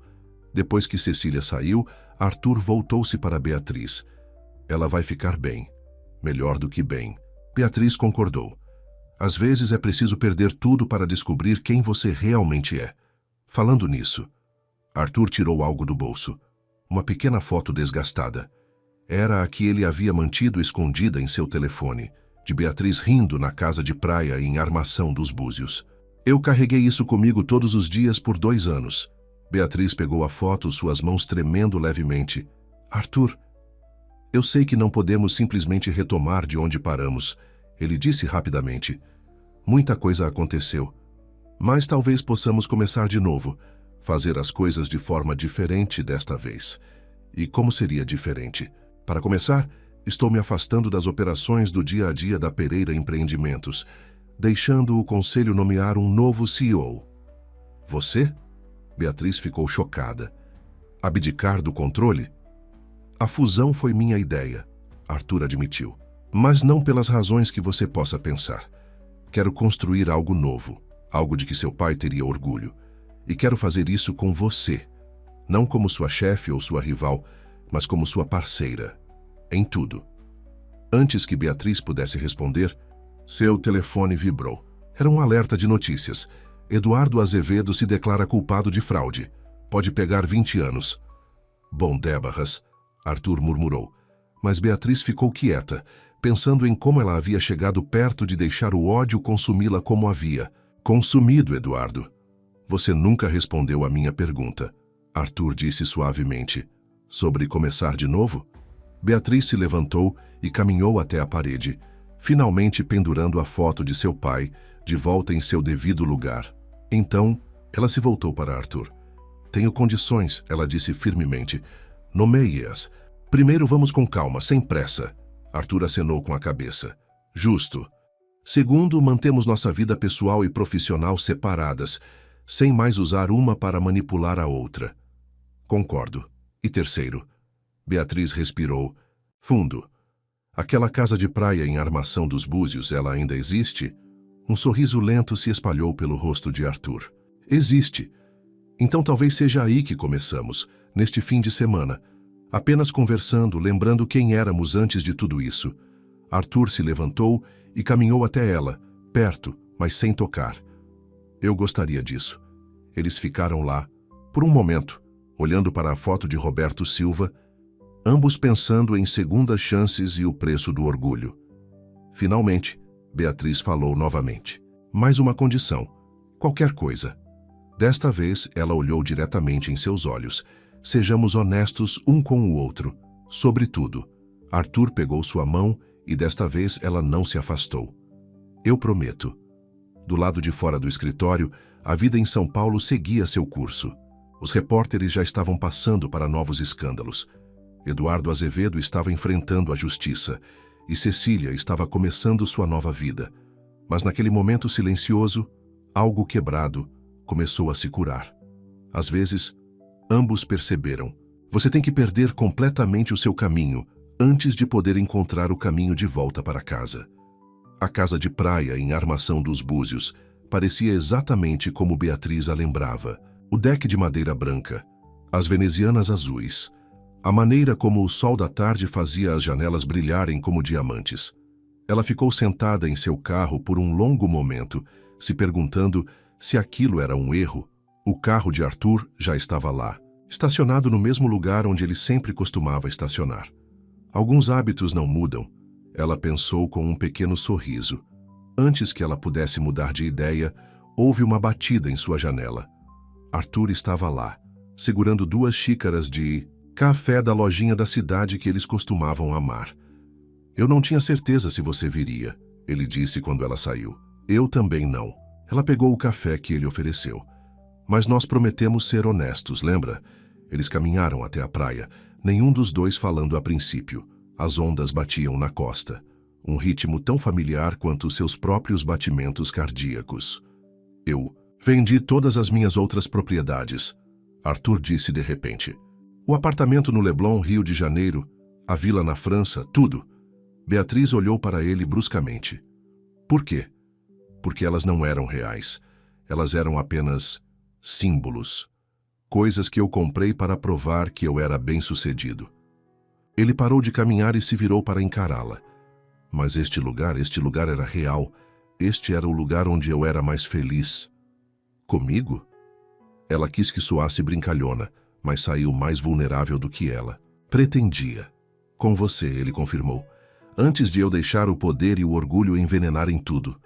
Depois que Cecília saiu, Arthur voltou-se para Beatriz. Ela vai ficar bem. Melhor do que bem. Beatriz concordou. Às vezes é preciso perder tudo para descobrir quem você realmente é. Falando nisso, Arthur tirou algo do bolso. Uma pequena foto desgastada. Era a que ele havia mantido escondida em seu telefone, de Beatriz rindo na casa de praia em Armação dos Búzios. Eu carreguei isso comigo todos os dias por 2 anos. Beatriz pegou a foto, suas mãos tremendo levemente. Arthur, eu sei que não podemos simplesmente retomar de onde paramos, ele disse rapidamente. Muita coisa aconteceu, mas talvez possamos começar de novo, fazer as coisas de forma diferente desta vez. E como seria diferente? Para começar, estou me afastando das operações do dia a dia da Pereira Empreendimentos, deixando o conselho nomear um novo CEO. Você? Beatriz ficou chocada. Abdicar do controle? A fusão foi minha ideia, Arthur admitiu. Mas não pelas razões que você possa pensar. Quero construir algo novo, algo de que seu pai teria orgulho. E quero fazer isso com você. Não como sua chefe ou sua rival, mas como sua parceira. Em tudo. Antes que Beatriz pudesse responder, seu telefone vibrou. Era um alerta de notícias. Eduardo Azevedo se declara culpado de fraude. Pode pegar 20 anos. Bom, débarras, Arthur murmurou. Mas Beatriz ficou quieta, pensando em como ela havia chegado perto de deixar o ódio consumi-la como havia. Consumido, Eduardo. Você nunca respondeu à minha pergunta, Arthur disse suavemente. Sobre começar de novo? Beatriz se levantou e caminhou até a parede, finalmente pendurando a foto de seu pai, de volta em seu devido lugar. Então, ela se voltou para Arthur. Tenho condições, ela disse firmemente. Nomeie-as. Primeiro vamos com calma, sem pressa. Arthur acenou com a cabeça. Justo. Segundo, mantemos nossa vida pessoal e profissional separadas, sem mais usar uma para manipular a outra. Concordo. E terceiro, Beatriz respirou fundo. Aquela casa de praia em Armação dos Búzios, ela ainda existe? Um sorriso lento se espalhou pelo rosto de Arthur. Existe. Então talvez seja aí que começamos, neste fim de semana. Apenas conversando, lembrando quem éramos antes de tudo isso. Arthur se levantou e caminhou até ela, perto, mas sem tocar. Eu gostaria disso. Eles ficaram lá, por um momento, olhando para a foto de Roberto Silva, ambos pensando em segundas chances e o preço do orgulho. Finalmente, Beatriz falou novamente. Mais uma condição. Qualquer coisa. Desta vez, ela olhou diretamente em seus olhos. Sejamos honestos um com o outro. Sobretudo. Arthur pegou sua mão e desta vez ela não se afastou. Eu prometo. Do lado de fora do escritório, a vida em São Paulo seguia seu curso. Os repórteres já estavam passando para novos escândalos. Eduardo Azevedo estava enfrentando a justiça e Cecília estava começando sua nova vida. Mas naquele momento silencioso, algo quebrado começou a se curar. Às vezes, ambos perceberam: você tem que perder completamente o seu caminho antes de poder encontrar o caminho de volta para casa. A casa de praia em Armação dos Búzios parecia exatamente como Beatriz a lembrava. O deck de madeira branca, as venezianas azuis, a maneira como o sol da tarde fazia as janelas brilharem como diamantes. Ela ficou sentada em seu carro por um longo momento, se perguntando se aquilo era um erro. O carro de Arthur já estava lá, estacionado no mesmo lugar onde ele sempre costumava estacionar. Alguns hábitos não mudam, ela pensou com um pequeno sorriso. Antes que ela pudesse mudar de ideia, houve uma batida em sua janela. Arthur estava lá, segurando 2 xícaras de café da lojinha da cidade que eles costumavam amar. Eu não tinha certeza se você viria, ele disse quando ela saiu. Eu também não. Ela pegou o café que ele ofereceu. Mas nós prometemos ser honestos, lembra? Eles caminharam até a praia, nenhum dos dois falando a princípio. As ondas batiam na costa, um ritmo tão familiar quanto seus próprios batimentos cardíacos. Eu vendi todas as minhas outras propriedades, Arthur disse de repente. O apartamento no Leblon, Rio de Janeiro, a vila na França, tudo. Beatriz olhou para ele bruscamente. Por quê? Porque elas não eram reais. Elas eram apenas símbolos. Coisas que eu comprei para provar que eu era bem-sucedido. Ele parou de caminhar e se virou para encará-la. Mas este lugar era real. Este era o lugar onde eu era mais feliz. Comigo? Ela quis que soasse brincalhona, mas saiu mais vulnerável do que ela. Pretendia. Com você, ele confirmou. Antes de eu deixar o poder e o orgulho envenenarem tudo.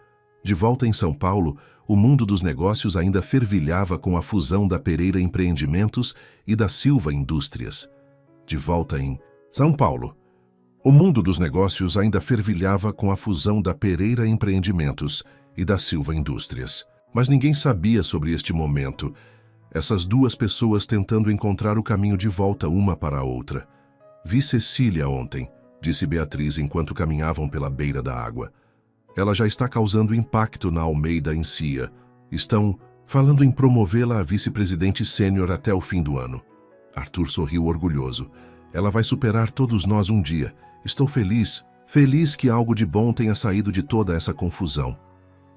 De volta em São Paulo, o mundo dos negócios ainda fervilhava com a fusão da Pereira Empreendimentos e da Silva Indústrias. De volta em São Paulo, o mundo dos negócios ainda fervilhava com a fusão da Pereira Empreendimentos e da Silva Indústrias. Mas ninguém sabia sobre este momento. Essas 2 pessoas tentando encontrar o caminho de volta uma para a outra. Vi Cecília ontem, disse Beatriz enquanto caminhavam pela beira da água. Ela já está causando impacto na Almeida em Cia. Estão falando em promovê-la a vice-presidente sênior até o fim do ano. Arthur sorriu orgulhoso. Ela vai superar todos nós um dia. Estou feliz que algo de bom tenha saído de toda essa confusão.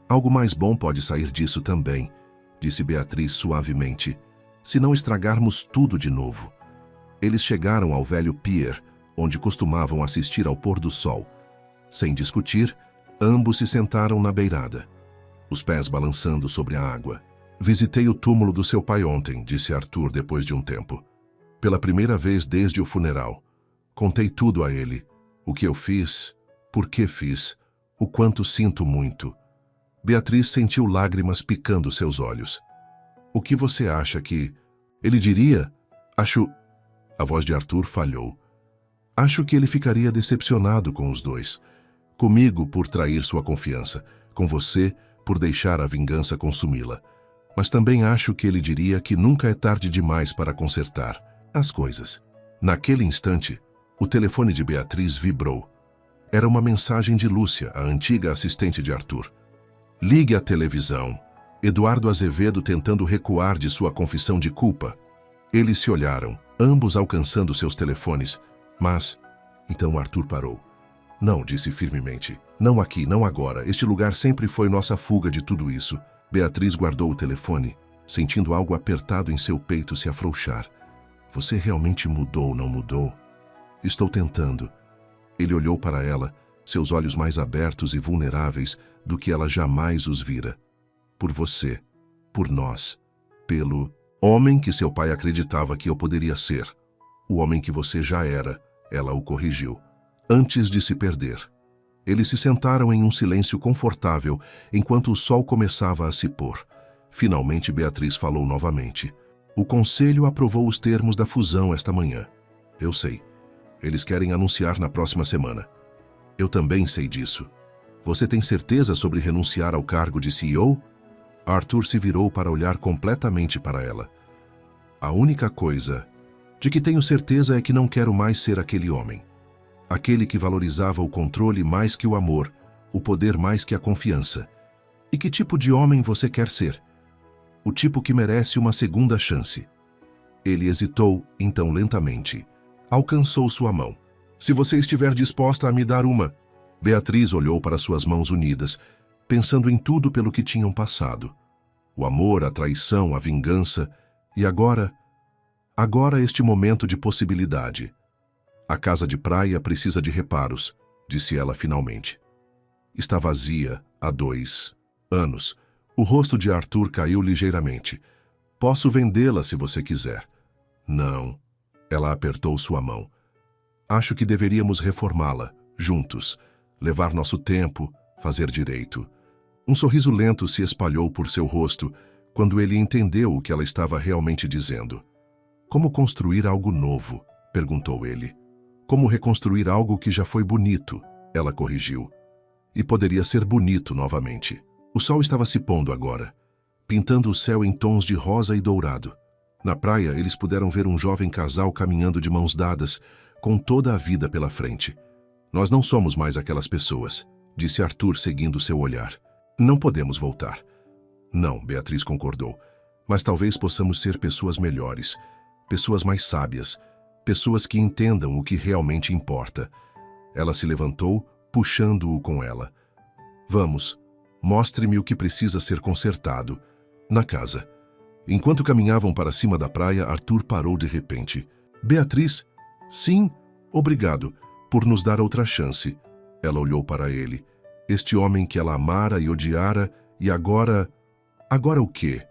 Algo mais bom pode sair disso também, disse Beatriz suavemente, se não estragarmos tudo de novo. Eles chegaram ao velho pier, onde costumavam assistir ao pôr do sol. Sem discutir, ambos se sentaram na beirada, os pés balançando sobre a água. Visitei o túmulo do seu pai ontem, disse Arthur depois de um tempo. Pela primeira vez desde o funeral. Contei tudo a ele. O que eu fiz, por que fiz, o quanto sinto muito. Beatriz sentiu lágrimas picando seus olhos. O que você acha que... Ele diria? Acho... A voz de Arthur falhou. Acho que ele ficaria decepcionado com os dois. Comigo por trair sua confiança, com você por deixar a vingança consumi-la. Mas também acho que ele diria que nunca é tarde demais para consertar as coisas. Naquele instante, o telefone de Beatriz vibrou. Era uma mensagem de Lúcia, a antiga assistente de Arthur. Ligue à televisão. Eduardo Azevedo tentando recuar de sua confissão de culpa. Eles se olharam, ambos alcançando seus telefones. Mas... Então Arthur parou. Não, disse firmemente. Não aqui, não agora. Este lugar sempre foi nossa fuga de tudo isso. Beatriz guardou o telefone, sentindo algo apertado em seu peito se afrouxar. Você realmente mudou, não mudou? Estou tentando. Ele olhou para ela, seus olhos mais abertos e vulneráveis do que ela jamais os vira. Por você, por nós, pelo homem que seu pai acreditava que eu poderia ser. O homem que você já era, ela o corrigiu. Antes de se perder. Eles se sentaram em um silêncio confortável enquanto o sol começava a se pôr. Finalmente Beatriz falou novamente. O conselho aprovou os termos da fusão esta manhã. Eu sei. Eles querem anunciar na próxima semana. Eu também sei disso. Você tem certeza sobre renunciar ao cargo de CEO? Arthur se virou para olhar completamente para ela. A única coisa de que tenho certeza é que não quero mais ser aquele homem. Aquele que valorizava o controle mais que o amor, o poder mais que a confiança. E que tipo de homem você quer ser? O tipo que merece uma segunda chance. Ele hesitou, então lentamente. Alcançou sua mão. Se você estiver disposta a me dar uma... Beatriz olhou para suas mãos unidas, pensando em tudo pelo que tinham passado. O amor, a traição, a vingança. E agora este momento de possibilidade. A casa de praia precisa de reparos, disse ela finalmente. Está vazia há 2 anos. O rosto de Arthur caiu ligeiramente. Posso vendê-la se você quiser. Não. Ela apertou sua mão. Acho que deveríamos reformá-la, juntos. Levar nosso tempo, fazer direito. Um sorriso lento se espalhou por seu rosto quando ele entendeu o que ela estava realmente dizendo. Como construir algo novo? Perguntou ele. Como reconstruir algo que já foi bonito? Ela corrigiu. E poderia ser bonito novamente. O sol estava se pondo agora, pintando o céu em tons de rosa e dourado. Na praia, eles puderam ver um jovem casal caminhando de mãos dadas, com toda a vida pela frente. Nós não somos mais aquelas pessoas, disse Arthur seguindo seu olhar. Não podemos voltar. Não, Beatriz concordou. Mas talvez possamos ser pessoas melhores, pessoas mais sábias, pessoas que entendam o que realmente importa. Ela se levantou, puxando-o com ela. Vamos, mostre-me o que precisa ser consertado. Na casa. Enquanto caminhavam para cima da praia, Arthur parou de repente. Beatriz? Sim, obrigado, por nos dar outra chance. Ela olhou para ele. Este homem que ela amara e odiara, e agora... Agora o quê?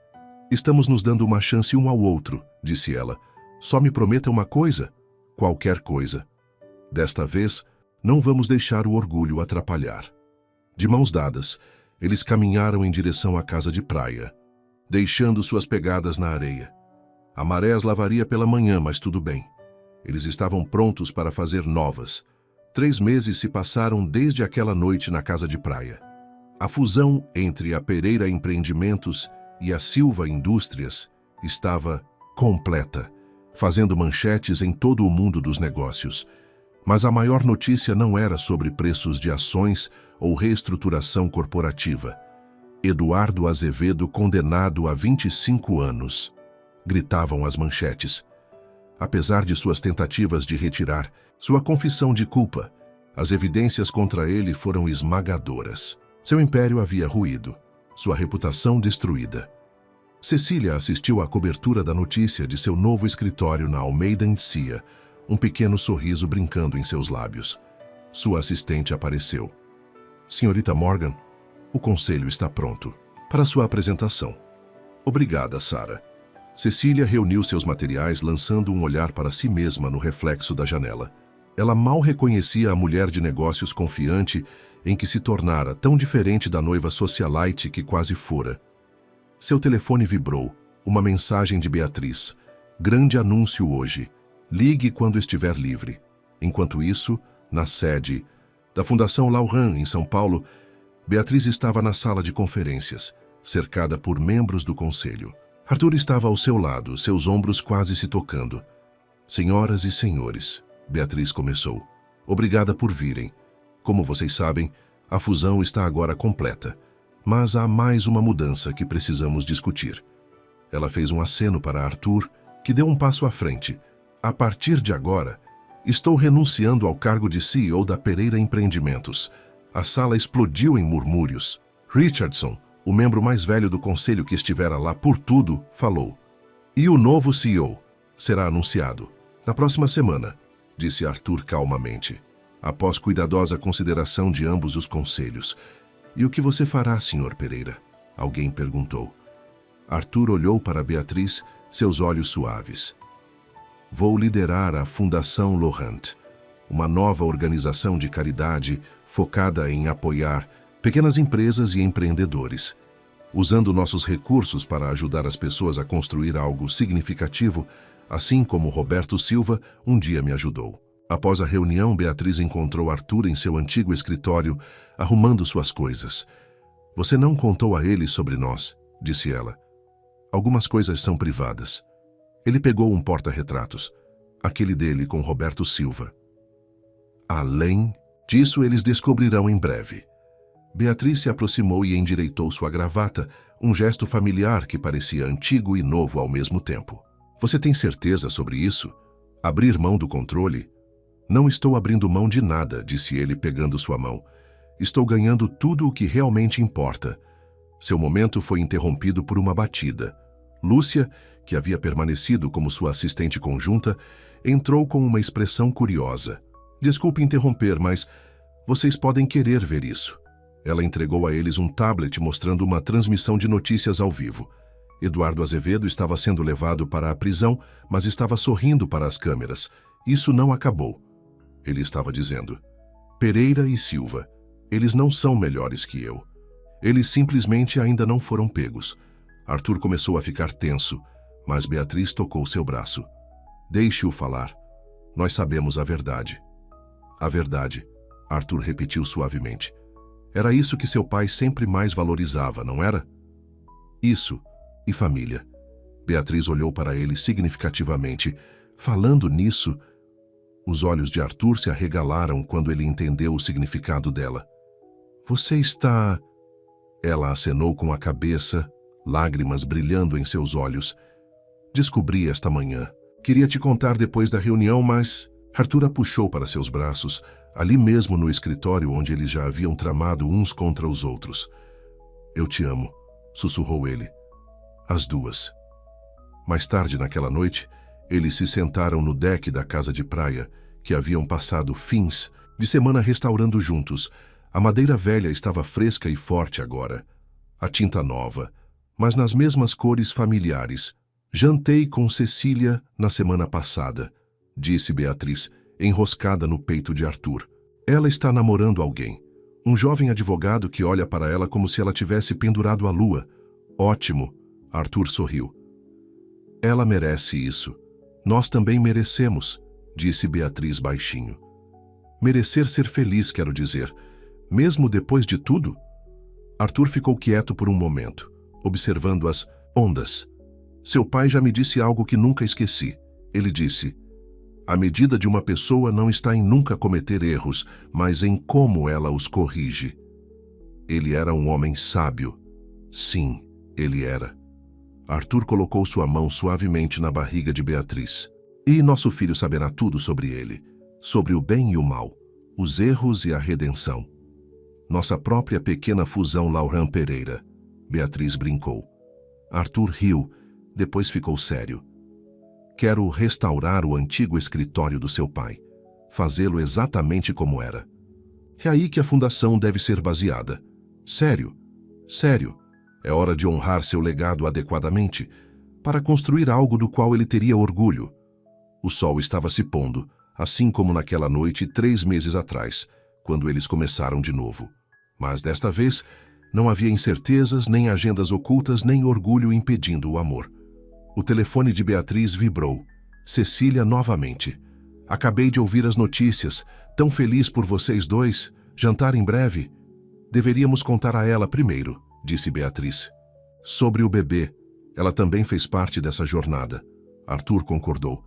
Estamos nos dando uma chance um ao outro, disse ela. Só me prometa uma coisa. Qualquer coisa. Desta vez, não vamos deixar o orgulho atrapalhar. De mãos dadas, eles caminharam em direção à casa de praia, deixando suas pegadas na areia. A maré as lavaria pela manhã, mas tudo bem. Eles estavam prontos para fazer novas. 3 meses se passaram desde aquela noite na casa de praia. A fusão entre a Pereira Empreendimentos e a Silva Indústrias estava completa, fazendo manchetes em todo o mundo dos negócios. Mas a maior notícia não era sobre preços de ações ou reestruturação corporativa. Eduardo Azevedo condenado a 25 anos. Gritavam as manchetes. Apesar de suas tentativas de retirar sua confissão de culpa, as evidências contra ele foram esmagadoras. Seu império havia ruído, sua reputação destruída. Cecília assistiu à cobertura da notícia de seu novo escritório na Almeida Encia, um pequeno sorriso brincando em seus lábios. Sua assistente apareceu. Senhorita Morgan, o conselho está pronto para sua apresentação. Obrigada, Sarah. Cecília reuniu seus materiais lançando um olhar para si mesma no reflexo da janela. Ela mal reconhecia a mulher de negócios confiante em que se tornara tão diferente da noiva socialite que quase fora. Seu telefone vibrou, uma mensagem de Beatriz. Grande anúncio hoje. Ligue quando estiver livre. Enquanto isso, na sede da Fundação Laurent, em São Paulo, Beatriz estava na sala de conferências, cercada por membros do conselho. Arthur estava ao seu lado, seus ombros quase se tocando. Senhoras e senhores, Beatriz começou. Obrigada por virem. Como vocês sabem, a fusão está agora completa. Mas há mais uma mudança que precisamos discutir. Ela fez um aceno para Arthur, que deu um passo à frente. A partir de agora, estou renunciando ao cargo de CEO da Pereira Empreendimentos. A sala explodiu em murmúrios. Richardson, o membro mais velho do conselho que estivera lá por tudo, falou. E o novo CEO será anunciado na próxima semana, disse Arthur calmamente, após cuidadosa consideração de ambos os conselhos. E o que você fará, Sr. Pereira? Alguém perguntou. Arthur olhou para Beatriz, seus olhos suaves. Vou liderar a Fundação Laurent, uma nova organização de caridade focada em apoiar pequenas empresas e empreendedores, usando nossos recursos para ajudar as pessoas a construir algo significativo, assim como Roberto Silva um dia me ajudou. Após a reunião, Beatriz encontrou Arthur em seu antigo escritório, arrumando suas coisas. Você não contou a ele sobre nós, disse ela. Algumas coisas são privadas. Ele pegou um porta-retratos, aquele dele com Roberto Silva. Além disso, eles descobrirão em breve. Beatriz se aproximou e endireitou sua gravata, um gesto familiar que parecia antigo e novo ao mesmo tempo. Você tem certeza sobre isso? Abrir mão do controle? Não estou abrindo mão de nada, disse ele pegando sua mão. Estou ganhando tudo o que realmente importa. Seu momento foi interrompido por uma batida. Lúcia, que havia permanecido como sua assistente conjunta, entrou com uma expressão curiosa. Desculpe interromper, mas vocês podem querer ver isso. Ela entregou a eles um tablet mostrando uma transmissão de notícias ao vivo. Eduardo Azevedo estava sendo levado para a prisão, mas estava sorrindo para as câmeras. Isso não acabou. Ele estava dizendo: Pereira e Silva, eles não são melhores que eu. Eles simplesmente ainda não foram pegos. Arthur começou a ficar tenso, mas Beatriz tocou seu braço. Deixe-o falar. Nós sabemos a verdade. A verdade, Arthur repetiu suavemente. Era isso que seu pai sempre mais valorizava, não era? Isso, e família. Beatriz olhou para ele significativamente. Falando nisso, os olhos de Arthur se arregalaram quando ele entendeu o significado dela. Você está... Ela acenou com a cabeça, lágrimas brilhando em seus olhos. Descobri esta manhã. Queria te contar depois da reunião, mas... Arthur a puxou para seus braços, ali mesmo no escritório onde eles já haviam tramado uns contra os outros. Eu te amo, sussurrou ele. As duas. Mais tarde naquela noite, eles se sentaram no deck da casa de praia, que haviam passado fins de semana restaurando juntos. A madeira velha estava fresca e forte agora. A tinta nova, mas nas mesmas cores familiares. Jantei com Cecília na semana passada, disse Beatriz, enroscada no peito de Arthur. Ela está namorando alguém. Um jovem advogado que olha para ela como se ela tivesse pendurado a lua. Ótimo, Arthur sorriu. Ela merece isso. Nós também merecemos, disse Beatriz baixinho. Merecer ser feliz, quero dizer. Mesmo depois de tudo? Arthur ficou quieto por um momento, observando as ondas. Seu pai já me disse algo que nunca esqueci. Ele disse: a medida de uma pessoa não está em nunca cometer erros, mas em como ela os corrige. Ele era um homem sábio. Sim, ele era. Arthur colocou sua mão suavemente na barriga de Beatriz. E nosso filho saberá tudo sobre ele, sobre o bem e o mal, os erros e a redenção. Nossa própria pequena fusão Laurent Pereira. Beatriz brincou. Arthur riu, depois ficou sério. Quero restaurar o antigo escritório do seu pai, fazê-lo exatamente como era. É aí que a fundação deve ser baseada. Sério, sério, é hora de honrar seu legado adequadamente, para construir algo do qual ele teria orgulho. O sol estava se pondo, assim como naquela noite 3 meses atrás, quando eles começaram de novo. Mas desta vez, não havia incertezas, nem agendas ocultas, nem orgulho impedindo o amor. O telefone de Beatriz vibrou. Cecília novamente. Acabei de ouvir as notícias. Tão feliz por vocês dois. Jantar em breve. Deveríamos contar a ela primeiro, disse Beatriz. Sobre o bebê. Ela também fez parte dessa jornada. Arthur concordou.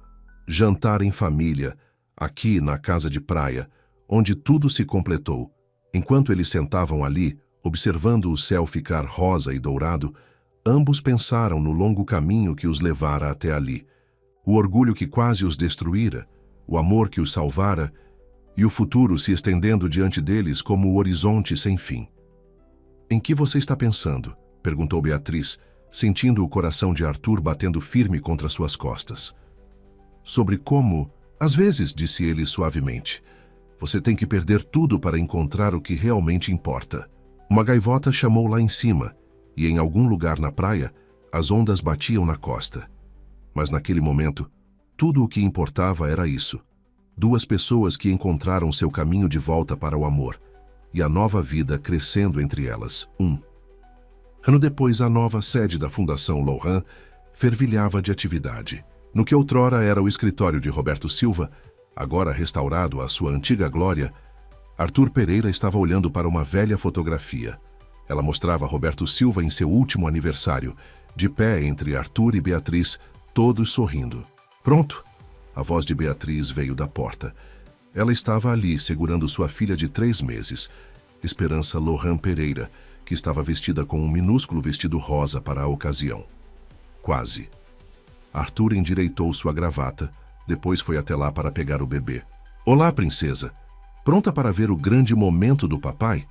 Jantar em família, aqui na casa de praia, onde tudo se completou. Enquanto eles sentavam ali, observando o céu ficar rosa e dourado, ambos pensaram no longo caminho que os levara até ali, o orgulho que quase os destruíra, o amor que os salvara e o futuro se estendendo diante deles como o horizonte sem fim. Em que você está pensando? Perguntou Beatriz, sentindo o coração de Arthur batendo firme contra suas costas. Sobre como... Às vezes, disse ele suavemente, você tem que perder tudo para encontrar o que realmente importa. Uma gaivota chamou lá em cima, e em algum lugar na praia, as ondas batiam na costa. Mas naquele momento, tudo o que importava era isso. 2 pessoas que encontraram seu caminho de volta para o amor, e a nova vida crescendo entre elas. 1 ano depois, a nova sede da Fundação Laurent fervilhava de atividade. No que outrora era o escritório de Roberto Silva, Agora restaurado à sua antiga glória, Arthur Pereira estava olhando para uma velha fotografia. Ela mostrava Roberto Silva em seu último aniversário, de pé entre Arthur e Beatriz, todos sorrindo. Pronto! A voz de Beatriz veio da porta. Ela estava ali, segurando sua filha de 3 meses, Esperança Lohan Pereira, que estava vestida com um minúsculo vestido rosa para a ocasião. Quase. Arthur endireitou sua gravata, depois foi até lá para pegar o bebê. Olá, princesa! Pronta para ver o grande momento do papai?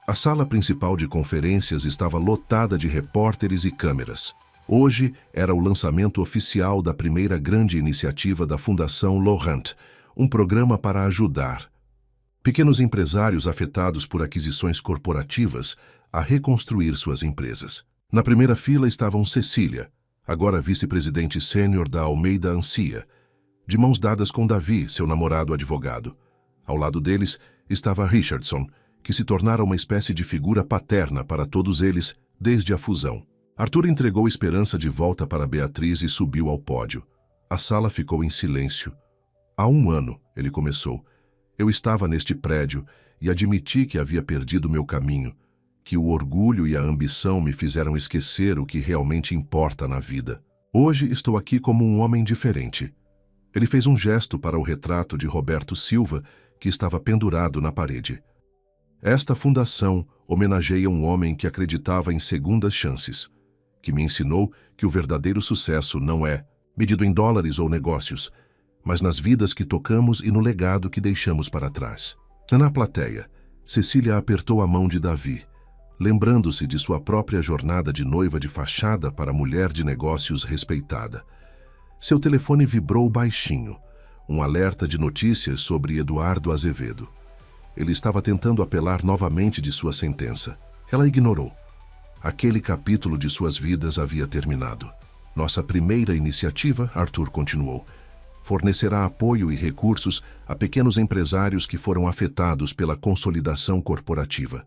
A sala principal de conferências estava lotada de repórteres e câmeras. Hoje era o lançamento oficial da primeira grande iniciativa da Fundação Laurent, um programa para ajudar pequenos empresários afetados por aquisições corporativas a reconstruir suas empresas. Na primeira fila estavam Cecília, agora vice-presidente sênior da Almeida Ancia, de mãos dadas com Davi, seu namorado advogado. Ao lado deles estava Richardson, que se tornara uma espécie de figura paterna para todos eles desde a fusão. Arthur entregou Esperança de volta para Beatriz e subiu ao pódio. A sala ficou em silêncio. Há 1 ano, ele começou. Eu estava neste prédio e admiti que havia perdido meu caminho, que o orgulho e a ambição me fizeram esquecer o que realmente importa na vida. Hoje estou aqui como um homem diferente. Ele fez um gesto para o retrato de Roberto Silva, que estava pendurado na parede. Esta fundação homenageia um homem que acreditava em segundas chances, que me ensinou que o verdadeiro sucesso não é medido em dólares ou negócios, mas nas vidas que tocamos e no legado que deixamos para trás. Na plateia, Cecília apertou a mão de Davi, lembrando-se de sua própria jornada de noiva de fachada para mulher de negócios respeitada. Seu telefone vibrou baixinho, um alerta de notícias sobre Eduardo Azevedo. Ele estava tentando apelar novamente de sua sentença. Ela ignorou. Aquele capítulo de suas vidas havia terminado. Nossa primeira iniciativa, Arthur continuou, fornecerá apoio e recursos a pequenos empresários que foram afetados pela consolidação corporativa.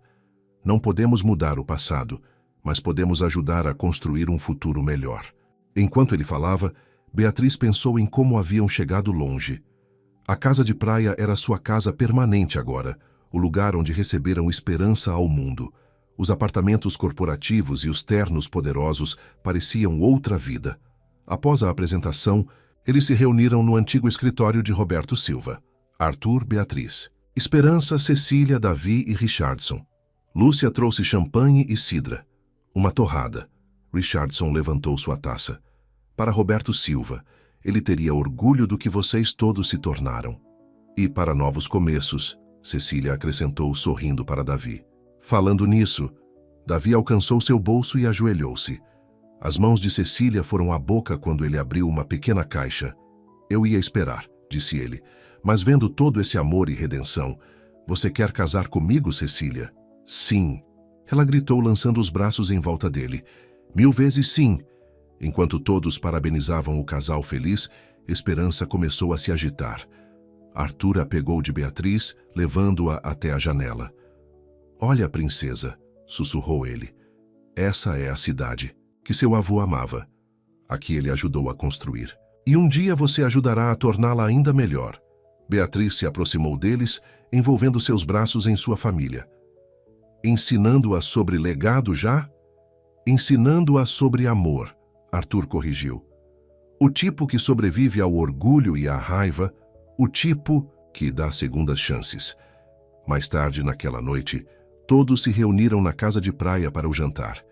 Não podemos mudar o passado, mas podemos ajudar a construir um futuro melhor. Enquanto ele falava, Beatriz pensou em como haviam chegado longe. A casa de praia era sua casa permanente agora, o lugar onde receberam esperança ao mundo. Os apartamentos corporativos e os ternos poderosos pareciam outra vida. Após a apresentação, eles se reuniram no antigo escritório de Roberto Silva. Arthur, Beatriz, Esperança, Cecília, Davi e Richardson. Lúcia trouxe champanhe e cidra. Uma torrada. Richardson levantou sua taça. Para Roberto Silva, ele teria orgulho do que vocês todos se tornaram. E para novos começos, Cecília acrescentou sorrindo para Davi. Falando nisso, Davi alcançou seu bolso e ajoelhou-se. As mãos de Cecília foram à boca quando ele abriu uma pequena caixa. Eu ia esperar, disse ele, mas vendo todo esse amor e redenção, você quer casar comigo, Cecília? Sim. Ela gritou lançando os braços em volta dele. 1000 vezes sim. Enquanto todos parabenizavam o casal feliz, Esperança começou a se agitar. Arthur a pegou de Beatriz, levando-a até a janela. Olha, princesa, sussurrou ele. Essa é a cidade que seu avô amava, a que ele ajudou a construir. E um dia você ajudará a torná-la ainda melhor. Beatriz se aproximou deles, envolvendo seus braços em sua família. Ensinando-a sobre legado já? Ensinando-a sobre amor, Arthur corrigiu. O tipo que sobrevive ao orgulho e à raiva, o tipo que dá segundas chances. Mais tarde naquela noite, todos se reuniram na casa de praia para o jantar.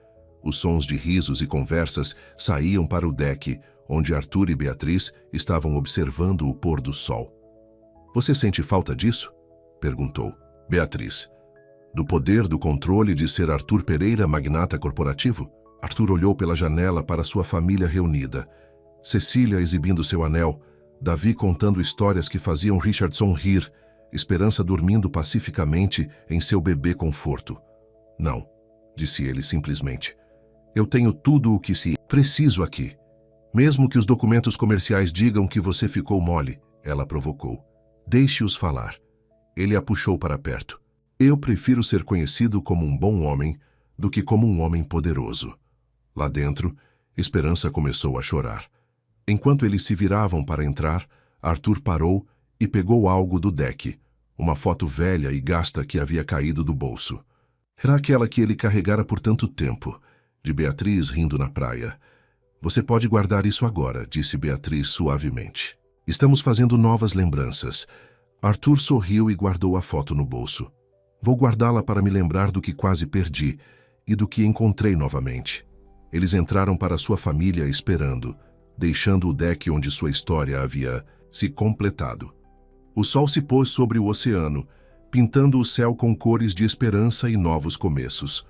Os sons de risos e conversas saíam para o deck, onde Arthur e Beatriz estavam observando o pôr do sol. Você sente falta disso? Perguntou. Beatriz. Do poder do controle de ser Arthur Pereira, magnata corporativo? Arthur olhou pela janela para sua família reunida. Cecília exibindo seu anel, Davi contando histórias que faziam Richardson rir, Esperança dormindo pacificamente em seu bebê conforto. Não, disse ele simplesmente. Eu tenho tudo o que se preciso aqui. Mesmo que os documentos comerciais digam que você ficou mole, ela provocou. Deixe-os falar. Ele a puxou para perto. Eu prefiro ser conhecido como um bom homem do que como um homem poderoso. Lá dentro, Esperança começou a chorar. Enquanto eles se viravam para entrar, Arthur parou e pegou algo do deck, uma foto velha e gasta que havia caído do bolso. Era aquela que ele carregara por tanto tempo, de Beatriz rindo na praia. Você pode guardar isso agora, disse Beatriz suavemente. Estamos fazendo novas lembranças. Arthur sorriu e guardou a foto no bolso. Vou guardá-la para me lembrar do que quase perdi e do que encontrei novamente. Eles entraram para sua família esperando, deixando o deck onde sua história havia se completado. O sol se pôs sobre o oceano, pintando o céu com cores de esperança e novos começos.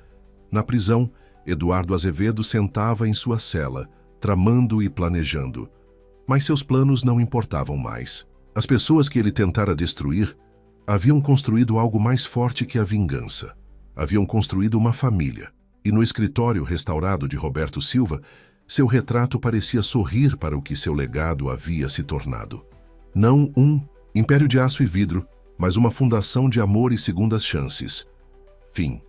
Na prisão, Eduardo Azevedo sentava em sua cela, tramando e planejando. Mas seus planos não importavam mais. As pessoas que ele tentara destruir haviam construído algo mais forte que a vingança. Haviam construído uma família. E no escritório restaurado de Roberto Silva, seu retrato parecia sorrir para o que seu legado havia se tornado. Não um império de aço e vidro, mas uma fundação de amor e segundas chances. Fim.